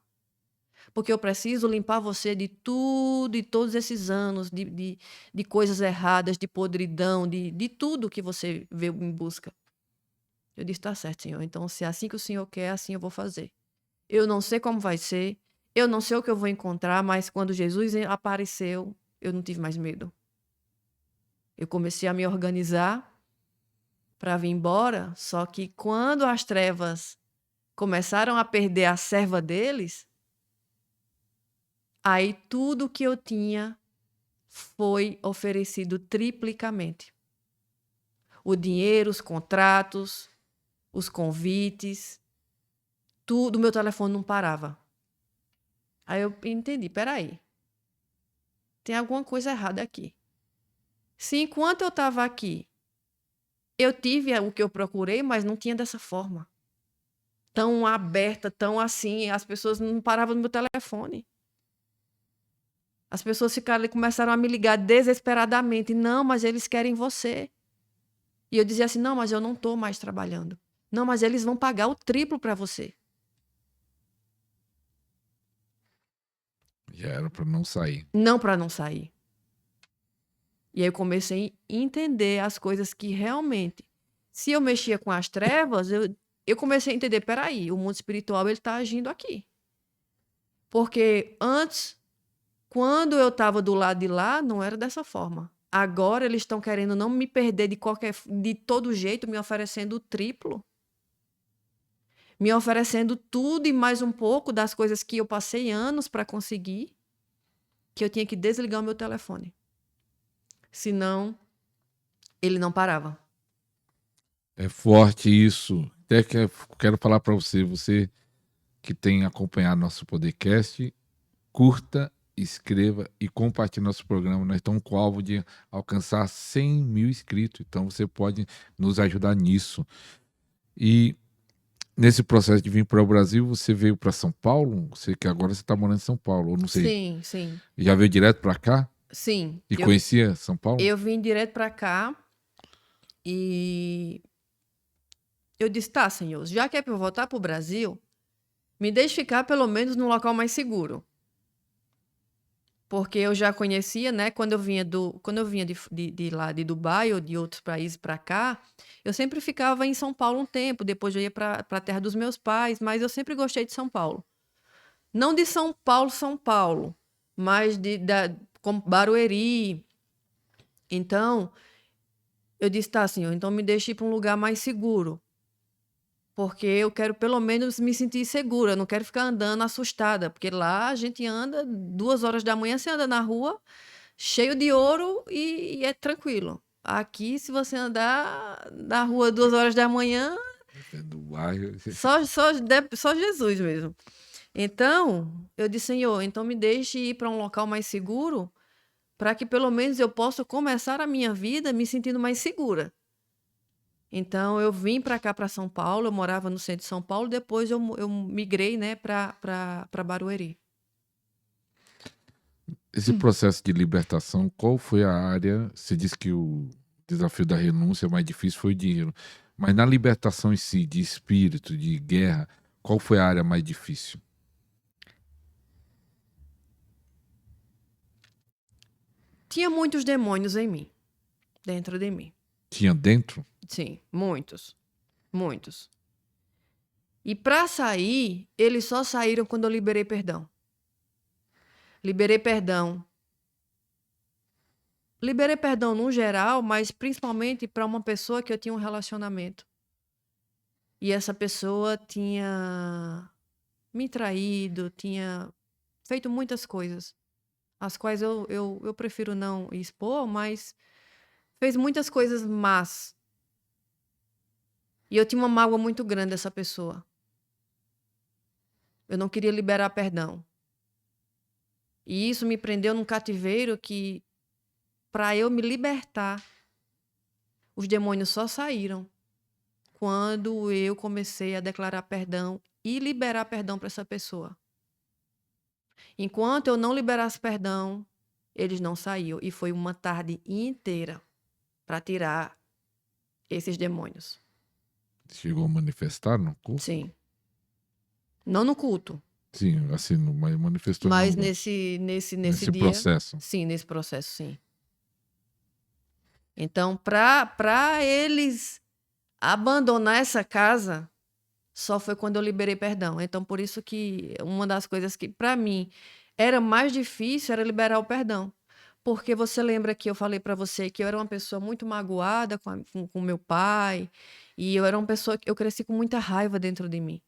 Porque eu preciso limpar você de tudo e todos esses anos de coisas erradas, de podridão, de tudo que você veio em busca. Eu disse, tá certo, Senhor. Então, se é assim que o Senhor quer, assim eu vou fazer. Eu não sei como vai ser, eu não sei o que eu vou encontrar, mas quando Jesus apareceu, eu não tive mais medo. Eu comecei a me organizar para vir embora, só que quando as trevas começaram a perder a serva deles, aí tudo que eu tinha foi oferecido triplicamente. O dinheiro, os contratos, os convites, tudo, meu telefone não parava. Aí eu entendi, peraí, tem alguma coisa errada aqui. Se enquanto eu estava aqui, eu tive o que eu procurei, mas não tinha dessa forma. Tão aberta, tão assim, as pessoas não paravam no meu telefone. As pessoas ficaram, começaram a me ligar desesperadamente. Não, mas eles querem você. E eu dizia assim, não, mas eu não estou mais trabalhando. Não, mas eles vão pagar o triplo para você. Já era para não sair. Não para não sair. E aí eu comecei a entender as coisas que realmente, se eu mexia com as trevas, eu comecei a entender, peraí, o mundo espiritual ele está agindo aqui. Porque antes, quando eu estava do lado de lá, não era dessa forma. Agora eles estão querendo não me perder de todo jeito, me oferecendo o triplo. Me oferecendo tudo e mais um pouco das coisas que eu passei anos para conseguir, que eu tinha que desligar o meu telefone. Senão, ele não parava. É forte isso. Até que eu quero falar para você, você que tem acompanhado nosso podcast, curta, escreva e compartilhe nosso programa. Nós estamos com o alvo de alcançar 100 mil inscritos, então você pode nos ajudar nisso. E nesse processo de vir para o Brasil, você veio para São Paulo? Você que agora você está morando em São Paulo, eu não sei. Sim, sim. Já veio direto para cá? Sim. E conhecia São Paulo? Eu vim direto para cá e eu disse, tá, Senhor, já que é para eu voltar para o Brasil, me deixe ficar pelo menos num local mais seguro. Porque eu já conhecia, né? Quando eu vinha de lá de Dubai ou de outros países para cá, eu sempre ficava em São Paulo um tempo, depois eu ia para a terra dos meus pais, mas eu sempre gostei de São Paulo. Não de São Paulo, mas como Barueri. Então, eu disse, tá, Senhor, então me deixe ir para um lugar mais seguro. Porque eu quero pelo menos me sentir segura, eu não quero ficar andando assustada, porque lá a gente anda 2 horas da manhã, você anda na rua cheio de ouro e é tranquilo. Aqui, se você andar na rua 2 horas da manhã, Do bairro. só Jesus mesmo. Então, eu disse, Senhor, então me deixe ir para um local mais seguro, para que pelo menos eu possa começar a minha vida me sentindo mais segura. Então, eu vim para cá, para São Paulo, eu morava no centro de São Paulo, depois eu migrei, né, para Barueri. Esse processo de libertação, qual foi a área? Você disse que o desafio da renúncia mais difícil foi o dinheiro, mas na libertação em si, de espírito, de guerra, qual foi a área mais difícil? Tinha muitos demônios em mim, dentro de mim. Tinha dentro? Sim, muitos. Muitos. E para sair, eles só saíram quando eu liberei perdão. Liberei perdão. Liberei perdão no geral, mas principalmente para uma pessoa que eu tinha um relacionamento. E essa pessoa tinha me traído, tinha feito muitas coisas, as quais eu prefiro não expor, mas fez muitas coisas más. E eu tinha uma mágoa muito grande dessa pessoa. Eu não queria liberar perdão. E isso me prendeu num cativeiro que, para eu me libertar, os demônios só saíram quando eu comecei a declarar perdão e liberar perdão para essa pessoa. Enquanto eu não liberasse perdão, eles não saíam. E foi uma tarde inteira para tirar esses demônios. Chegou a manifestar no culto? Sim. Não no culto, Sim, assim, mas manifestou mas no, nesse dia. processo. Sim, nesse processo, sim. Então, para eles abandonar essa casa, só foi quando eu liberei perdão. Então, por isso que uma das coisas que, para mim, era mais difícil era liberar o perdão. Porque você lembra que eu falei para você que eu era uma pessoa muito magoada com meu pai, e eu era uma pessoa que eu cresci com muita raiva dentro de mim.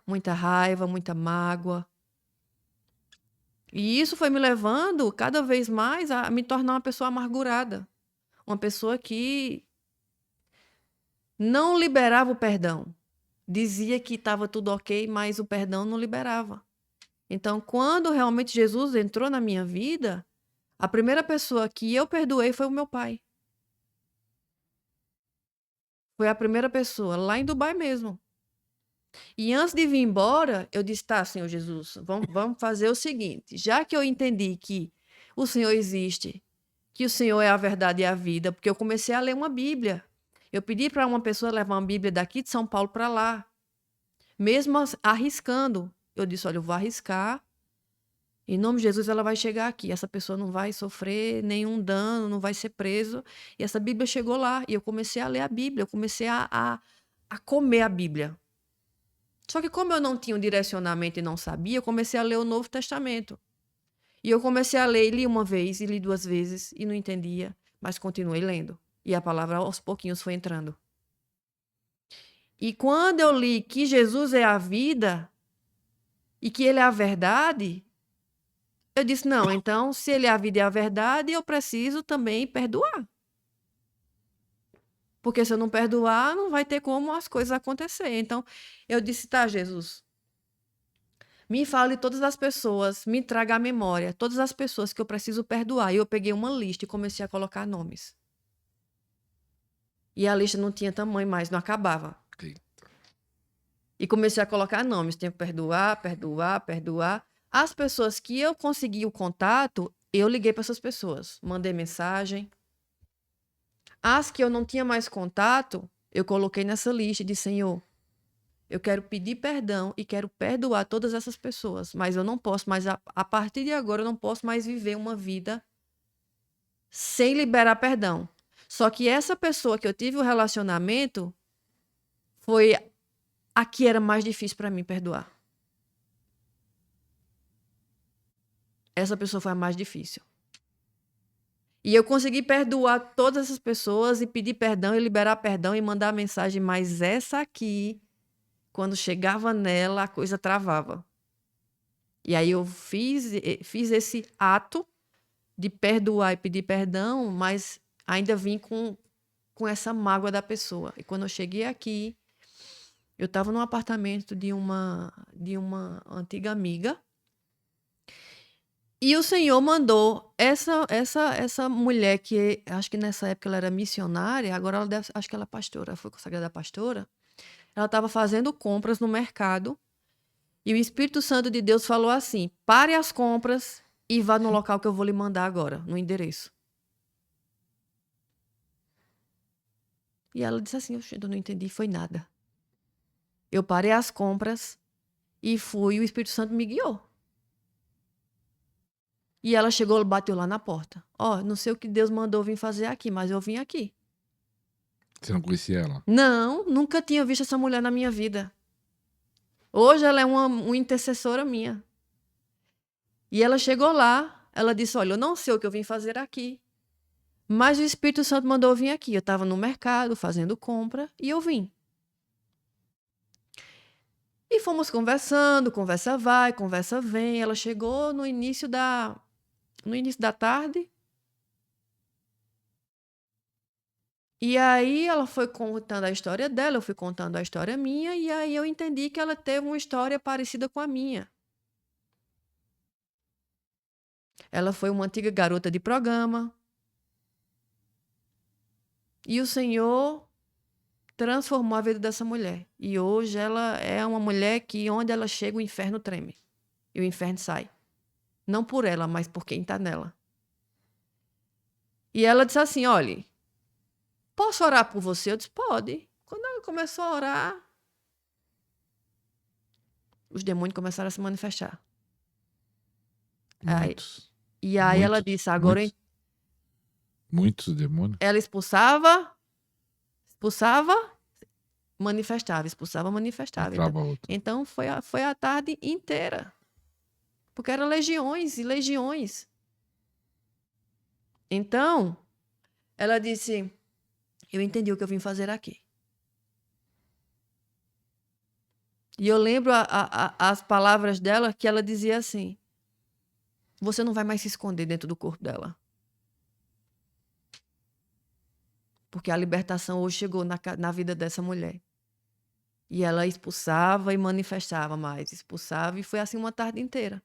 Muita raiva, muita mágoa. E isso foi me levando cada vez mais a me tornar uma pessoa amargurada. Uma pessoa que não liberava o perdão. Dizia que estava tudo ok, mas o perdão não liberava. Então, quando realmente Jesus entrou na minha vida, a primeira pessoa que eu perdoei foi o meu pai. Foi a primeira pessoa, lá em Dubai mesmo. E antes de vir embora, eu disse: tá, Senhor Jesus, vamos fazer o seguinte. Já que eu entendi que o Senhor existe, que o Senhor é a verdade e a vida, porque eu comecei a ler uma Bíblia. Eu pedi para uma pessoa levar uma Bíblia daqui de São Paulo para lá. Mesmo arriscando, eu disse: olha, eu vou arriscar. Em nome de Jesus, ela vai chegar aqui. Essa pessoa não vai sofrer nenhum dano, não vai ser preso. E essa Bíblia chegou lá. E eu comecei a ler a Bíblia. Eu comecei a comer a Bíblia. Só que como eu não tinha um direcionamento e não sabia, eu comecei a ler o Novo Testamento. E eu comecei a ler, e li uma vez, e li duas vezes, e não entendia. Mas continuei lendo. E a palavra aos pouquinhos foi entrando. E quando eu li que Jesus é a vida e que ele é a verdade, eu disse: não, então, se ele é a vida e a verdade, eu preciso também perdoar. Porque se eu não perdoar, não vai ter como as coisas acontecerem. Então, eu disse: tá, Jesus, me fale todas as pessoas, me traga à memória todas as pessoas que eu preciso perdoar. E eu peguei uma lista e comecei a colocar nomes. E a lista não tinha tamanho mais, não acabava. Eita. E comecei a colocar nomes. Tenho que perdoar, perdoar, perdoar. As pessoas que eu consegui o contato, eu liguei para essas pessoas. Mandei mensagem. As que eu não tinha mais contato, eu coloquei nessa lista e disse: Senhor, eu quero pedir perdão e quero perdoar todas essas pessoas. Mas eu não posso mais, a partir de agora, eu não posso mais viver uma vida sem liberar perdão. Só que essa pessoa que eu tive o relacionamento foi a que era mais difícil para mim perdoar. Essa pessoa foi a mais difícil. E eu consegui perdoar todas essas pessoas e pedir perdão e liberar perdão e mandar mensagem, mas essa aqui, quando chegava nela, a coisa travava. E aí eu fiz esse ato de perdoar e pedir perdão, mas ainda vim com essa mágoa da pessoa. E quando eu cheguei aqui, eu estava num apartamento de uma antiga amiga. E o Senhor mandou essa mulher que acho que nessa época ela era missionária, agora acho que ela é pastora, foi consagrada pastora. Ela estava fazendo compras no mercado e o Espírito Santo de Deus falou assim: pare as compras e vá no local que eu vou lhe mandar agora, no endereço. E ela disse assim, eu não entendi, foi nada. Eu parei as compras e fui, e o Espírito Santo me guiou. E ela chegou, bateu lá na porta. Ó, não sei o que Deus mandou vir fazer aqui, mas eu vim aqui. Você não conhecia ela? Não, nunca tinha visto essa mulher na minha vida. Hoje ela é uma intercessora minha. E ela chegou lá, ela disse, olha, eu não sei o que eu vim fazer aqui, mas o Espírito Santo mandou eu vir aqui. Eu estava no mercado fazendo compra e eu vim. E fomos conversando, conversa vai, conversa vem. Ela chegou no início da tarde. E aí ela foi contando a história dela, eu fui contando a história minha, e aí eu entendi que ela teve uma história parecida com a minha. Ela foi uma antiga garota de programa. E o Senhor transformou a vida dessa mulher. E hoje ela é uma mulher que onde ela chega o inferno treme. E o inferno sai. Não por ela, mas por quem está nela. E ela disse assim, olha, posso orar por você? Eu disse, pode. Quando ela começou a orar, os demônios começaram a se manifestar. Muitos. E aí ela disse, agora... Muitos demônios? Ela expulsava, manifestava, expulsava, manifestava. Então foi a tarde inteira. Porque eram legiões e legiões. Então, ela disse, eu entendi o que eu vim fazer aqui. E eu lembro as palavras dela, que ela dizia assim, você não vai mais se esconder dentro do corpo dela. Porque a libertação hoje chegou na vida dessa mulher. E ela expulsava e manifestava mais. Expulsava e foi assim uma tarde inteira.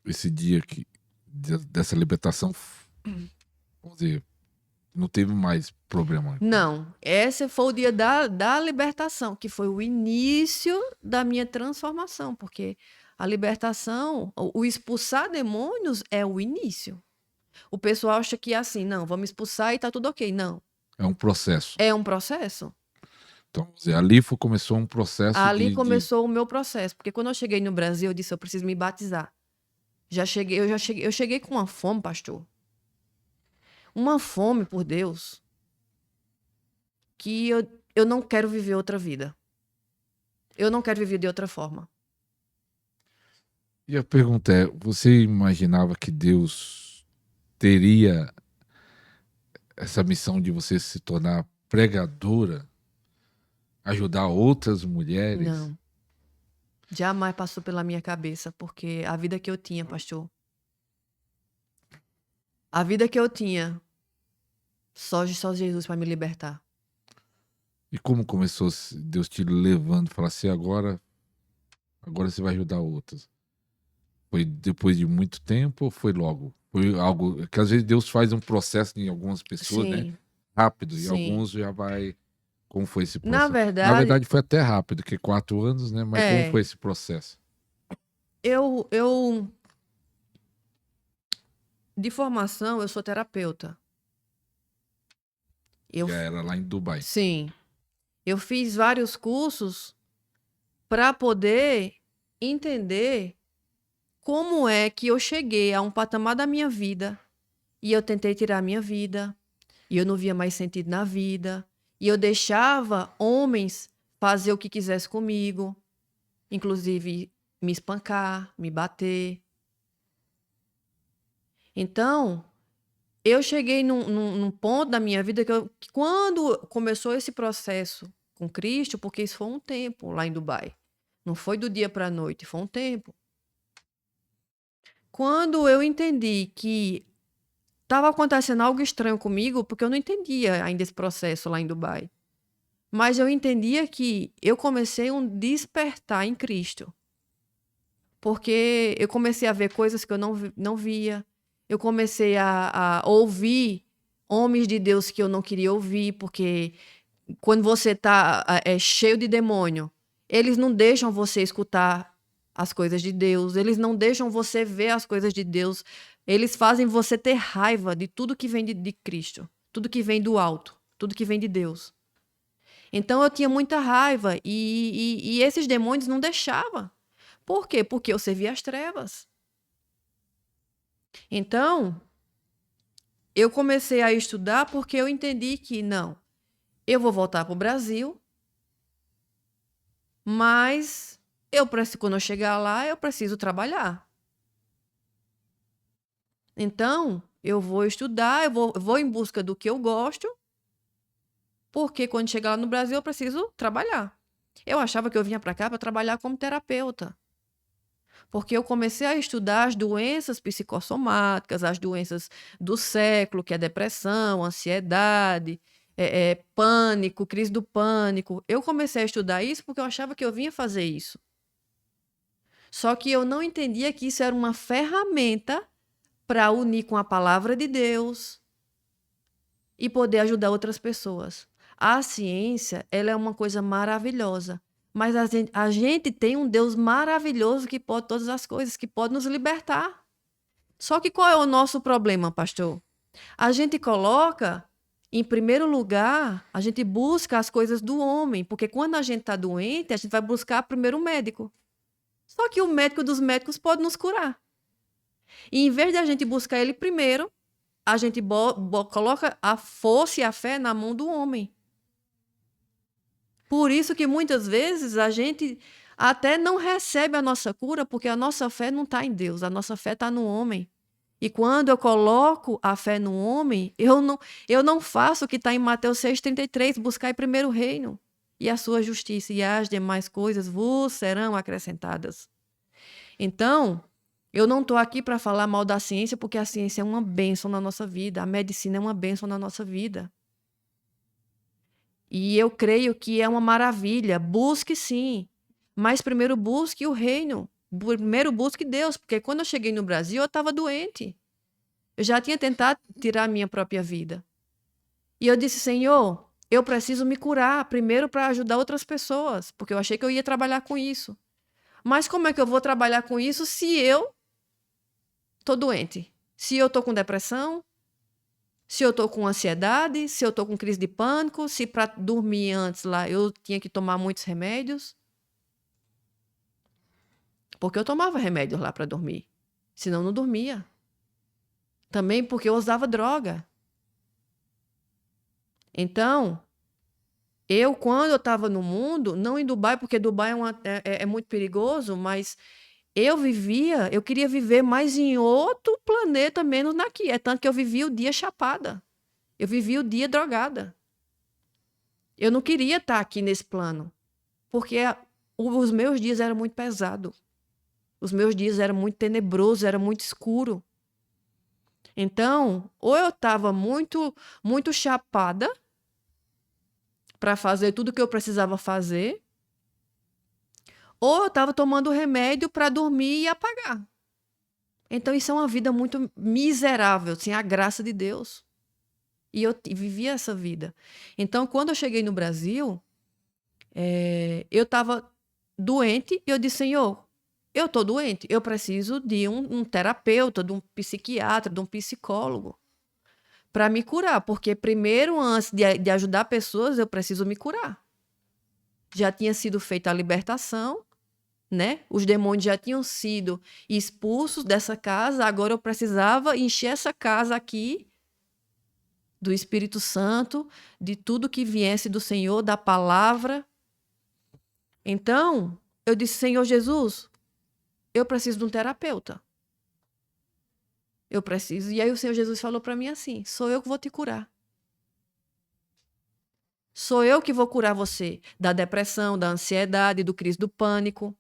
Esse dia dessa libertação, vamos dizer, não teve mais problema? Não. Esse foi o dia da libertação, que foi o início da minha transformação. Porque a libertação, o expulsar demônios é o início. O pessoal acha que é assim, não, vamos expulsar e tá tudo ok. Não. É um processo. É um processo. Então, vamos dizer, ali começou um processo. Ali começou o meu processo. Porque quando eu cheguei no Brasil, eu disse, eu preciso me batizar. Eu cheguei com uma fome, pastor. Uma fome por Deus. Que eu não quero viver outra vida. Eu não quero viver de outra forma. E a pergunta é, você imaginava que Deus teria essa missão de você se tornar pregadora, ajudar outras mulheres? Não. Jamais passou pela minha cabeça, porque a vida que eu tinha, pastor, a vida que eu tinha, só Jesus para me libertar. E como começou Deus te levando, falar assim, agora você vai ajudar outras? Foi depois de muito tempo ou foi logo? Foi algo que às vezes Deus faz um processo em algumas pessoas, Sim. né? Rápido, Sim. E alguns já vai... Como foi esse processo? Na verdade foi até rápido, que 4 anos, né? Mas como foi esse processo? Eu de formação, eu sou terapeuta. Já era lá em Dubai. Sim. Eu fiz vários cursos para poder entender como é que eu cheguei a um patamar da minha vida e eu tentei tirar a minha vida e eu não via mais sentido na vida e eu deixava homens fazer o que quisesse comigo, inclusive me espancar, me bater. Então, eu cheguei num ponto da minha vida que quando começou esse processo com Cristo, porque isso foi um tempo lá em Dubai, não foi do dia para a noite, foi um tempo. Quando eu entendi que estava acontecendo algo estranho comigo, porque eu não entendia ainda esse processo lá em Dubai, mas eu entendia que eu comecei um despertar em Cristo, porque eu comecei a ver coisas que eu não via, eu comecei a ouvir homens de Deus que eu não queria ouvir, porque quando você está cheio de demônio, eles não deixam você escutar as coisas de Deus, eles não deixam você ver as coisas de Deus, eles fazem você ter raiva de tudo que vem de Cristo, tudo que vem do alto, tudo que vem de Deus. Então eu tinha muita raiva e esses demônios não deixavam. Por quê? Porque eu servia as trevas. Então, eu comecei a estudar porque eu entendi que, não, eu vou voltar para o Brasil, mas quando eu chegar lá, eu preciso trabalhar. Então, eu vou estudar, eu vou em busca do que eu gosto, porque quando chegar lá no Brasil, eu preciso trabalhar. Eu achava que eu vinha para cá para trabalhar como terapeuta. Porque eu comecei a estudar as doenças psicossomáticas, as doenças do século, que é depressão, ansiedade, pânico, crise do pânico. Eu comecei a estudar isso porque eu achava que eu vinha fazer isso. Só que eu não entendia que isso era uma ferramenta para unir com a palavra de Deus e poder ajudar outras pessoas. A ciência, ela é uma coisa maravilhosa. Mas a gente tem um Deus maravilhoso que pode todas as coisas, que pode nos libertar. Só que qual é o nosso problema, pastor? A gente coloca, em primeiro lugar, a gente busca as coisas do homem, porque quando a gente está doente, a gente vai buscar primeiro o médico. Só que o médico dos médicos pode nos curar. E em vez de a gente buscar ele primeiro, a gente coloca a força e a fé na mão do homem. Por isso que muitas vezes a gente até não recebe a nossa cura, porque a nossa fé não está em Deus, a nossa fé está no homem. E quando eu coloco a fé no homem, eu não faço o que está em Mateus 6,33, buscar primeiro o reino e a sua justiça, e as demais coisas vos serão acrescentadas. Então, eu não estou aqui para falar mal da ciência, porque a ciência é uma bênção na nossa vida, a medicina é uma bênção na nossa vida. E eu creio que é uma maravilha. Busque sim, mas primeiro busque o reino. Primeiro busque Deus, porque quando eu cheguei no Brasil eu estava doente. Eu já tinha tentado tirar a minha própria vida. E eu disse, Senhor, eu preciso me curar primeiro para ajudar outras pessoas, porque eu achei que eu ia trabalhar com isso. Mas como é que eu vou trabalhar com isso se eu estou doente? Se eu estou com depressão? Se eu estou com ansiedade, se eu estou com crise de pânico, se para dormir antes lá eu tinha que tomar muitos remédios. Porque eu tomava remédios lá para dormir. Senão não dormia. Também porque eu usava droga. Então, quando eu estava no mundo, não em Dubai, porque Dubai é muito perigoso, mas eu queria viver mais em outro planeta, menos naqui. É tanto que eu vivia o dia chapada. Eu vivia o dia drogada. Eu não queria estar aqui nesse plano, porque os meus dias eram muito pesados. Os meus dias eram muito tenebrosos, era muito escuro. Então, ou eu estava muito, muito chapada para fazer tudo o que eu precisava fazer, ou eu estava tomando remédio para dormir e apagar. Então, isso é uma vida muito miserável, sem a graça de Deus. E eu vivia essa vida. Então, quando eu cheguei no Brasil, eu estava doente e eu disse, Senhor, eu estou doente, eu preciso de um terapeuta, de um psiquiatra, de um psicólogo para me curar, porque primeiro, antes de ajudar pessoas, eu preciso me curar. Já tinha sido feita a libertação, né? Os demônios já tinham sido expulsos dessa casa, agora eu precisava encher essa casa aqui do Espírito Santo, de tudo que viesse do Senhor, da palavra. Então, eu disse, Senhor Jesus, eu preciso de um terapeuta. Eu preciso. E aí o Senhor Jesus falou para mim assim, sou eu que vou te curar. Sou eu que vou curar você da depressão, da ansiedade, do crise do pânico.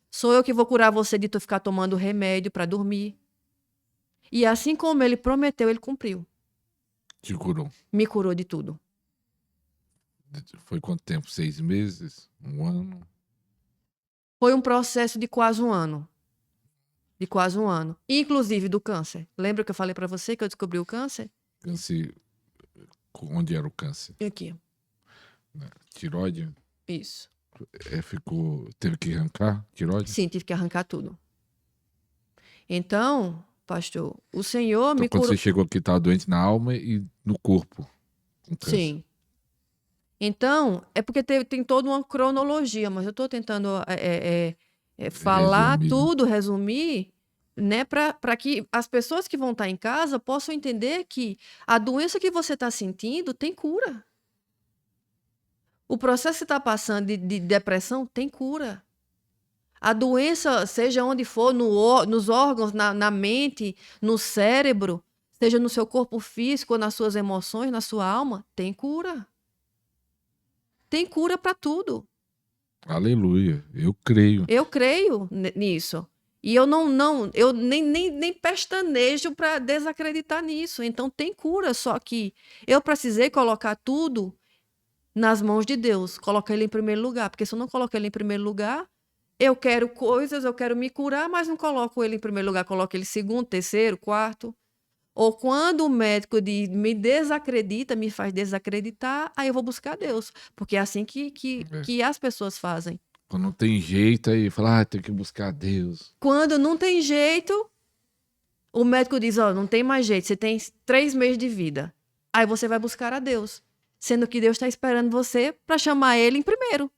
Sou eu que vou curar você de tu ficar tomando remédio para dormir. E assim como ele prometeu, ele cumpriu. Te curou. Me curou de tudo. Foi quanto tempo? 6 meses? 1 ano? Foi um processo de quase 1 ano. De quase 1 ano. Inclusive do câncer. Lembra que eu falei para você que eu descobri o câncer? Câncer. Onde era o câncer? Aqui. Tiroide? Isso. Teve que arrancar tireoide? Sim, tive que arrancar tudo. Então, pastor, o Senhor Então, me quando curou. você chegou aqui, estava doente na alma e no corpo, com câncer. Sim. Então, é porque tem toda uma cronologia, mas eu estou tentando falar Resumir, né? tudo, resumir, né, para que as pessoas que vão estar em casa possam entender que a doença que você está sentindo tem cura. O processo que você está passando de depressão tem cura. A doença, seja onde for, nos órgãos, na mente, no cérebro, seja no seu corpo físico, nas suas emoções, na sua alma, tem cura. Tem cura para tudo. Aleluia, eu creio. Eu creio nisso. E eu eu nem pestanejo para desacreditar nisso. Então tem cura, só que eu precisei colocar tudo nas mãos de Deus, colocar ele em primeiro lugar, porque se eu não coloco ele em primeiro lugar, eu quero coisas, eu quero me curar, mas não coloco ele em primeiro lugar, coloco ele em segundo, terceiro, quarto. Ou quando o médico me desacredita, me faz desacreditar, aí eu vou buscar Deus. Porque é assim que as pessoas fazem. Quando não tem jeito, aí fala, tem que buscar Deus. Quando não tem jeito, o médico diz, não tem mais jeito, você tem 3 meses de vida. Aí você vai buscar a Deus. Sendo que Deus está esperando você para chamar ele em primeiro.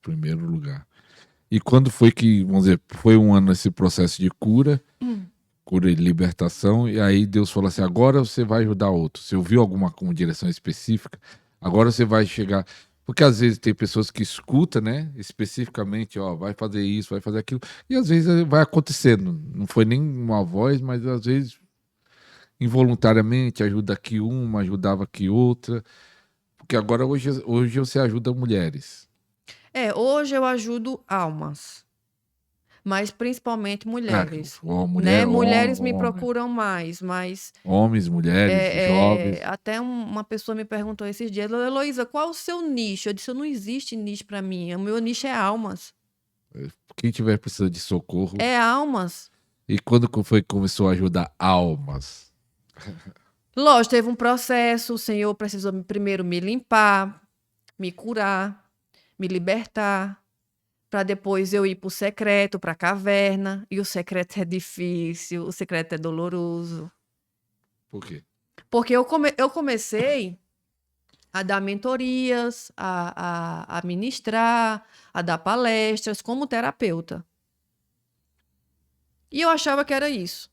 Primeiro lugar. E quando foi que, vamos dizer, foi um ano esse processo de cura e libertação, e aí Deus falou assim, agora você vai ajudar outro. Você ouviu alguma direção específica? Agora você vai chegar... Porque às vezes tem pessoas que escutam, né? Especificamente, vai fazer isso, vai fazer aquilo. E às vezes vai acontecendo. Não foi nem uma voz, mas às vezes involuntariamente ajuda aqui uma, ajudava aqui outra. Porque agora hoje você ajuda mulheres. Hoje eu ajudo almas. Mas principalmente mulheres. Mulher, Mulheres me homem. procuram mais, mas Homens, mulheres, jovens. até uma pessoa me perguntou esses dias, Heloísa, qual é o seu nicho? Eu disse, não existe nicho para mim, o meu nicho é almas. Quem tiver precisando de socorro. É almas. E quando foi que começou a ajudar almas? Lógico, teve um processo, o Senhor precisou primeiro me limpar, me curar, me libertar, para depois eu ir para o secreto, para a caverna, e o secreto é difícil, o secreto é doloroso. Por quê? Porque eu comecei a dar mentorias, a ministrar, a dar palestras como terapeuta. E eu achava que era isso.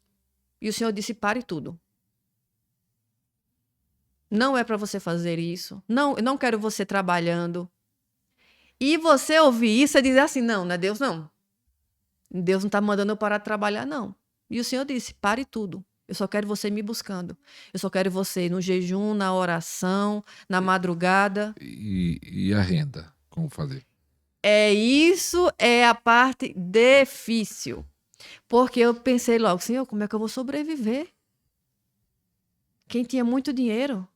E o Senhor disse, pare tudo. Não é para você fazer isso. Não, eu não quero você trabalhando. E você ouvir isso e dizer assim, não é Deus não. Deus não está mandando eu parar de trabalhar, não. E o Senhor disse, pare tudo. Eu só quero você me buscando. Eu só quero você no jejum, na oração, na madrugada. E a renda? Como fazer? Isso é a parte difícil. Porque eu pensei logo, Senhor, como é que eu vou sobreviver? Quem tinha muito dinheiro?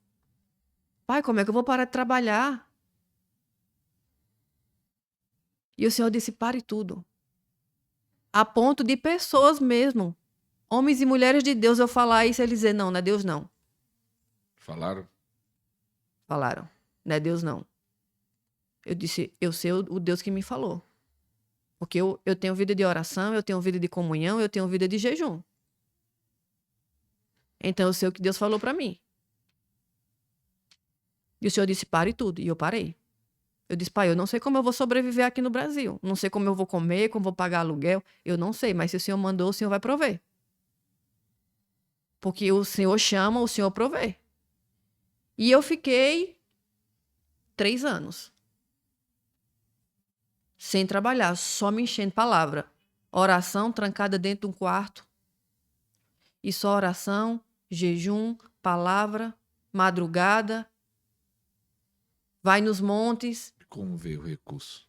Pai, como é que eu vou parar de trabalhar? E o Senhor disse, pare tudo. A ponto de pessoas mesmo, homens e mulheres de Deus, eu falar isso e eles dizer, não é Deus não. Falaram? Falaram, não é Deus não. Eu disse, eu sei o Deus que me falou. Porque eu tenho vida de oração, eu tenho vida de comunhão, eu tenho vida de jejum. Então eu sei o que Deus falou para mim. E o Senhor disse, pare tudo. E eu parei. Eu disse, pai, eu não sei como eu vou sobreviver aqui no Brasil. Não sei como eu vou comer, como eu vou pagar aluguel. Eu não sei, mas se o Senhor mandou, o Senhor vai prover. Porque o Senhor chama, o Senhor provê. E eu fiquei 3 anos. Sem trabalhar, só me enchendo de palavra. Oração trancada dentro de um quarto. E só oração, jejum, palavra, madrugada. Vai nos montes. Como veio o recurso?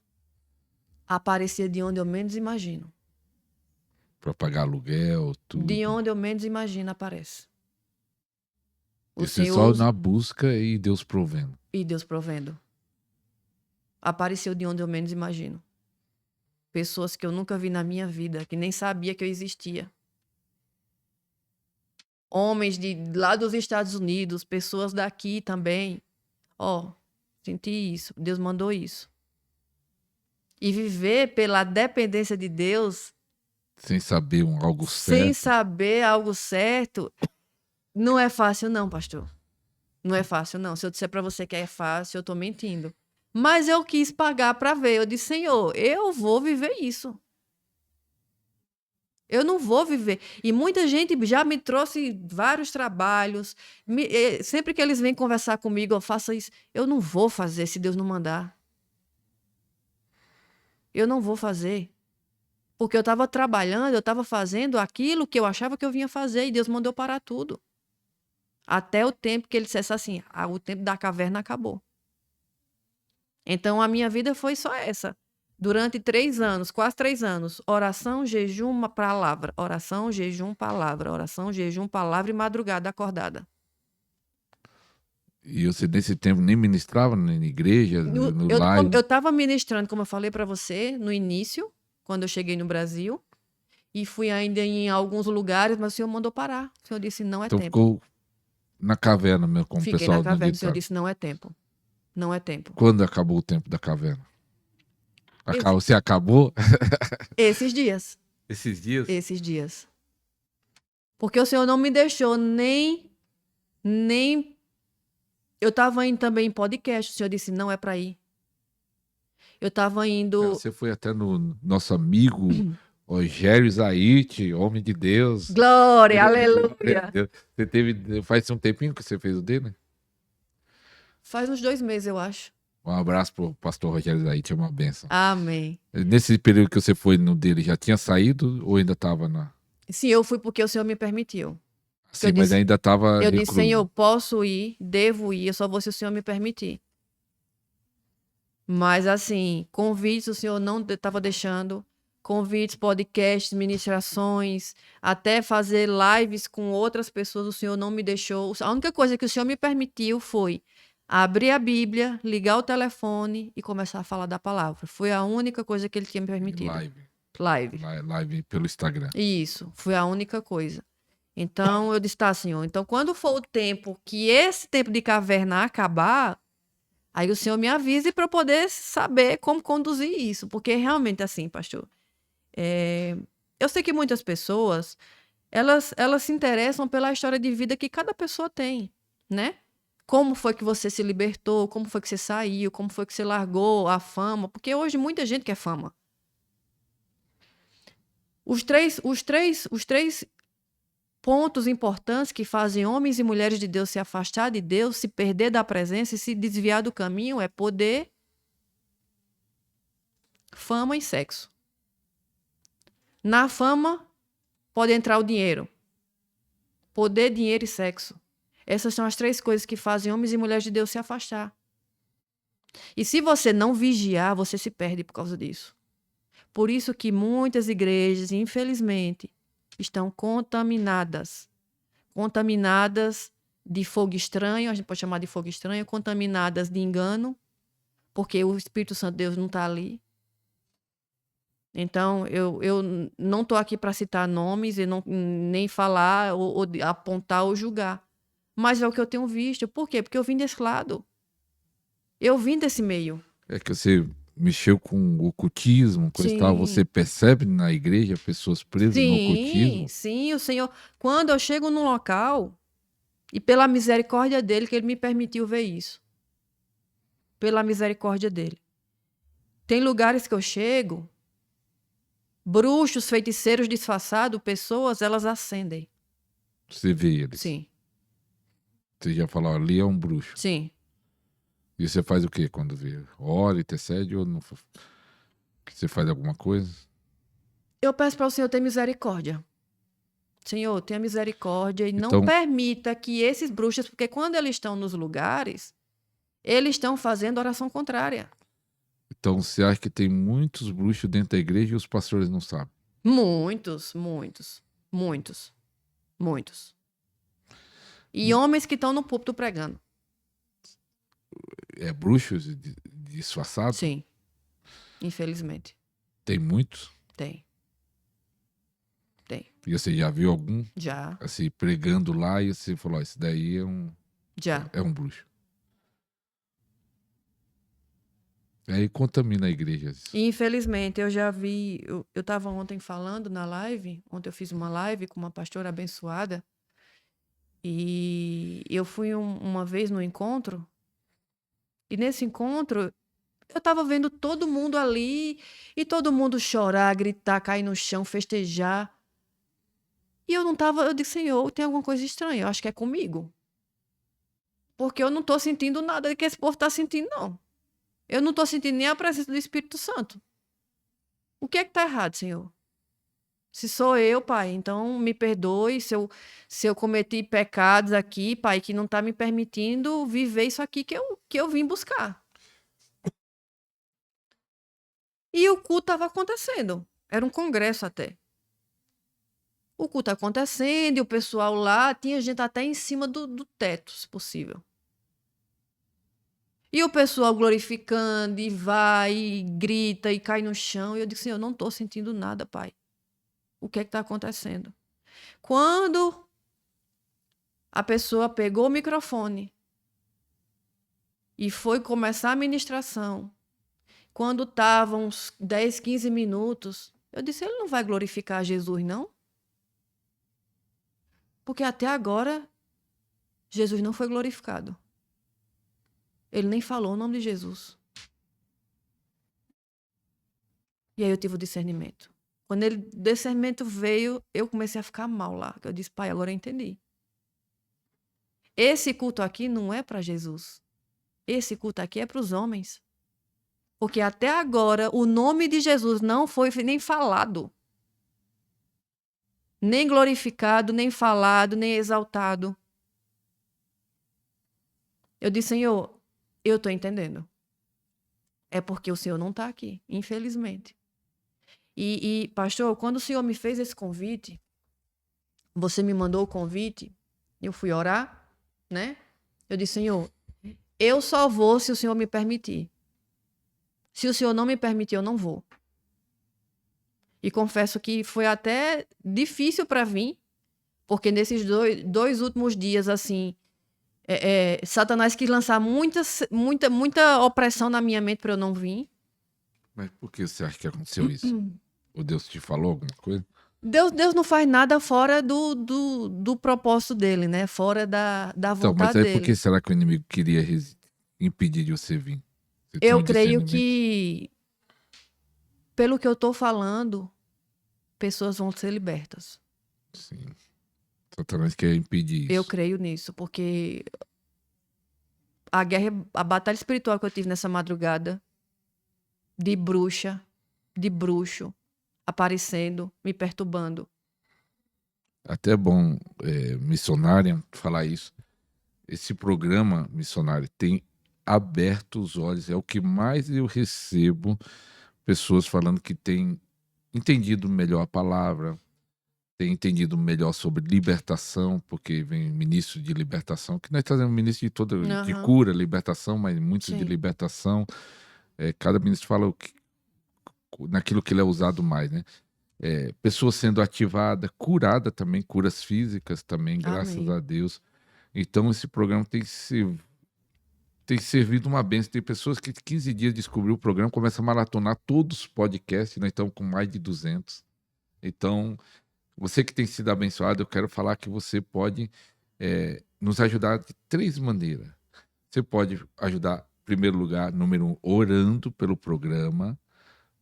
Aparecia de onde eu menos imagino. Para pagar aluguel, tudo. De onde eu menos imagino aparece. O Isso é Senhor só na busca e Deus provendo. E Deus provendo. Apareceu de onde eu menos imagino. Pessoas que eu nunca vi na minha vida, que nem sabia que eu existia. Homens lá dos Estados Unidos, pessoas daqui também. Senti isso. Deus mandou isso. E viver pela dependência de Deus, Sem saber algo sem certo. saber algo certo, não é fácil não, pastor. Não é fácil não. Se eu disser para você que é fácil, eu tô mentindo. Mas eu quis pagar para ver. Eu disse, Senhor, eu vou viver isso. Eu não vou viver. E muita gente já me trouxe vários trabalhos. Sempre que eles vêm conversar comigo, eu faço isso. Eu não vou fazer se Deus não mandar. Eu não vou fazer. Porque eu estava trabalhando, eu estava fazendo aquilo que eu achava que eu vinha fazer e Deus mandou parar tudo. Até o tempo que ele dissesse assim, o tempo da caverna acabou. Então a minha vida foi só essa. Durante 3 anos, quase 3 anos, oração, jejum, uma palavra. Oração, jejum, palavra. Oração, jejum, palavra e madrugada acordada. E você, nesse tempo, nem ministrava na igreja, no live? Eu estava ministrando, como eu falei para você, no início, quando eu cheguei no Brasil. E fui ainda em alguns lugares, mas o Senhor mandou parar. O Senhor disse, não é Então tempo. ficou na caverna mesmo, como o Fiquei pessoal na não caverna. O Senhor ditado. disse, não é tempo. Não é tempo. Quando acabou o tempo da caverna? Esse- Você acabou? Esses dias. Esses dias? Esses dias. Porque o Senhor não me deixou nem... Eu estava indo também em podcast. O Senhor disse, não é para ir. Eu estava indo... Você foi até no nosso amigo Rogério Zaite, homem de Deus. Glória, aleluia. Você teve, faz um tempinho que você fez o dele? Faz uns 2 meses, eu acho. Um abraço pro pastor Rogério Zaite, é uma benção. Amém. Nesse período que você foi no dele, já tinha saído ou ainda estava na... Sim, eu fui porque o Senhor me permitiu. Sim, Eu mas disse- ainda estava Eu disse, Senhor, posso ir, devo ir, eu só vou se o Senhor me permitir. Mas, assim, convites o Senhor não estava deixando. Convites, podcasts, ministrações, até fazer lives com outras pessoas, o Senhor não me deixou. A única coisa que o Senhor me permitiu foi abrir a Bíblia, ligar o telefone e começar a falar da palavra. Foi a única coisa que ele tinha me permitido. Live. Pelo Instagram. Isso, foi a única coisa. Então, eu disse, tá, Senhor. Então, quando for o tempo que esse tempo de caverna acabar, aí o Senhor me avise para eu poder saber como conduzir isso. Porque realmente, assim, pastor, eu sei que muitas pessoas, elas se interessam pela história de vida que cada pessoa tem, né? Como foi que você se libertou, como foi que você saiu, como foi que você largou a fama, porque hoje muita gente quer fama. Os três pontos importantes que fazem homens e mulheres de Deus se afastar de Deus, se perder da presença e se desviar do caminho é poder, fama e sexo. Na fama pode entrar o dinheiro. Poder, dinheiro e sexo. Essas são as 3 coisas que fazem homens e mulheres de Deus se afastar. E se você não vigiar, você se perde por causa disso. Por isso que muitas igrejas, infelizmente, estão contaminadas de fogo estranho, a gente pode chamar de fogo estranho, contaminadas de engano, porque o Espírito Santo de Deus não está ali. Então, eu não estou aqui para citar nomes e nem falar ou apontar ou julgar. Mas é o que eu tenho visto. Por quê? Porque eu vim desse lado. Eu vim desse meio. É que você mexeu com o ocultismo, coisa e tal. Sim. Você percebe na igreja pessoas presas no ocultismo? Sim, o Senhor. Quando eu chego num local, e pela misericórdia dele, que ele me permitiu ver isso. Pela misericórdia dele. Tem lugares que eu chego, bruxos, feiticeiros disfarçados, pessoas, elas acendem. Você vê eles. Sim, Você já falou, ali é um bruxo. sim. E você faz o quê quando vê? Ora, intercede ou não? Você faz alguma coisa? Eu peço para o Senhor ter misericórdia. Senhor, tenha misericórdia e não Então- permita que esses bruxos, porque quando eles estão nos lugares, eles estão fazendo oração contrária. Então você acha que tem muitos bruxos dentro da igreja e os pastores não sabem? Muitos. E homens que estão no púlpito pregando. É bruxos disfarçados? Sim. Infelizmente. Tem muitos? Tem. E você já viu algum Já. assim pregando lá e você falou, esse daí é um Já. bruxo. Aí contamina a igreja. E, infelizmente, eu já vi. Eu estava ontem falando na live. Ontem eu fiz uma live com uma pastora abençoada. E eu fui uma vez no encontro. E nesse encontro, eu estava vendo todo mundo ali. E todo mundo chorar, gritar, cair no chão, festejar. E eu não estava. Eu disse, Senhor, tem alguma coisa estranha. Eu acho que é comigo. Porque eu não estou sentindo nada que esse povo está sentindo, não. Eu não estou sentindo nem a presença do Espírito Santo. O que é que está errado, Senhor? Se sou eu, Pai, então me perdoe se eu cometi pecados aqui, Pai, que não está me permitindo viver isso aqui que eu vim buscar. E o culto estava acontecendo. Era um congresso até. O culto acontecendo e o pessoal lá, tinha gente até em cima do teto, se possível. E o pessoal glorificando, e vai, e grita, e cai no chão. E eu disse, eu não estou sentindo nada, Pai. O que é que está acontecendo? Quando a pessoa pegou o microfone e foi começar a ministração, quando estavam uns 10, 15 minutos, eu disse, ele não vai glorificar Jesus, não? Porque até agora, Jesus não foi glorificado. Ele nem falou o nome de Jesus. E aí eu tive o discernimento. Quando o discernimento veio, eu comecei a ficar mal lá. Eu disse, Pai, agora eu entendi. Esse culto aqui não é para Jesus. Esse culto aqui é para os homens. Porque até agora o nome de Jesus não foi nem falado. Nem glorificado, nem falado, nem exaltado. Eu disse, Senhor, eu estou entendendo. É porque o Senhor não está aqui, infelizmente. Pastor, quando o Senhor me fez esse convite, você me mandou o convite, eu fui orar, né? Eu disse, Senhor, eu só vou se o Senhor me permitir. Se o Senhor não me permitir, eu não vou. E confesso que foi até difícil para vir, porque nesses dois últimos dias, assim, Satanás quis lançar muita opressão na minha mente para eu não vir. Mas por que você acha que aconteceu isso? O Deus te falou alguma coisa? Deus não faz nada fora do propósito dele, né? Fora da Então, mas vontade aí por que dele. será que o inimigo queria impedir de você vir? Você tem Eu um creio discernimento? que, pelo que eu estou falando, pessoas vão ser libertas. Sim. Satanás quer impedir Eu isso. creio nisso, porque a batalha espiritual que eu tive nessa madrugada, de bruxa, de bruxo, aparecendo, me perturbando. Até é bom, missionária, falar isso. Esse programa, missionário, tem aberto os olhos. É o que mais eu recebo, pessoas falando que têm entendido melhor a palavra, têm entendido melhor sobre libertação, porque vem ministro de libertação, que nós trazemos ministro de Aham, cura, libertação, mas muito de sim. libertação. Cada ministro fala naquilo que ele é usado mais, né? Pessoas sendo ativada, curada também, curas físicas também, graças Amém. a Deus. Então esse programa tem servido uma benção. Tem pessoas que 15 dias descobriu o programa, começa a maratonar todos os podcasts, nós estamos com mais de 200. Então, você que tem sido abençoado, eu quero falar que você pode nos ajudar de 3 maneiras. Você pode ajudar, em primeiro lugar, número 1, orando pelo programa,